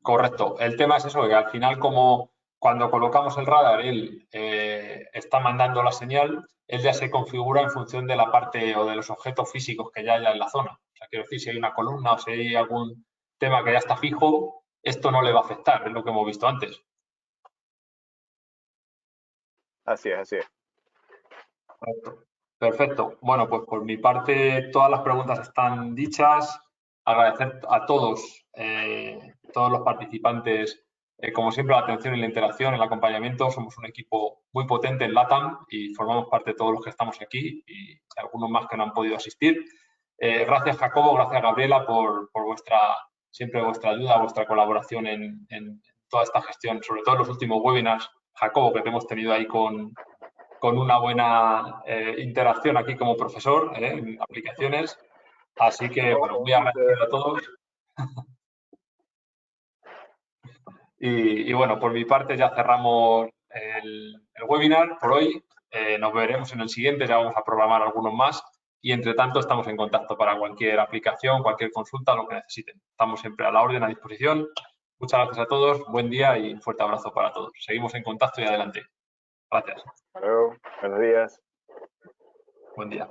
Correcto. El tema es eso, que al final, como cuando colocamos el radar, él está mandando la señal, él ya se configura en función de la parte o de los objetos físicos que ya haya en la zona. O sea, quiero decir, si hay una columna o si hay algún tema que ya está fijo, esto no le va a afectar, es lo que hemos visto antes.
Así es, así es.
Perfecto. Perfecto. Bueno, pues por mi parte todas las preguntas están dichas. Agradecer a todos, todos los participantes, como siempre, la atención y la interacción, el acompañamiento. Somos un equipo muy potente en LATAM y formamos parte de todos los que estamos aquí y algunos más que no han podido asistir. Gracias, Jacobo, gracias, Gabriela, por siempre vuestra ayuda, vuestra colaboración en toda esta gestión, sobre todo en los últimos webinars Jacobo, que te hemos tenido ahí con una buena interacción aquí como profesor en aplicaciones. Así que, bueno, muy agradecido a todos. Y bueno, por mi parte ya cerramos el webinar por hoy. Nos veremos en el siguiente, ya vamos a programar algunos más. Y entre tanto, estamos en contacto para cualquier aplicación, cualquier consulta, lo que necesiten. Estamos siempre a la orden, a disposición. Muchas gracias a todos, buen día y un fuerte abrazo para todos. Seguimos en contacto y adelante. Gracias.
Hasta luego. Buenos días.
Buen día.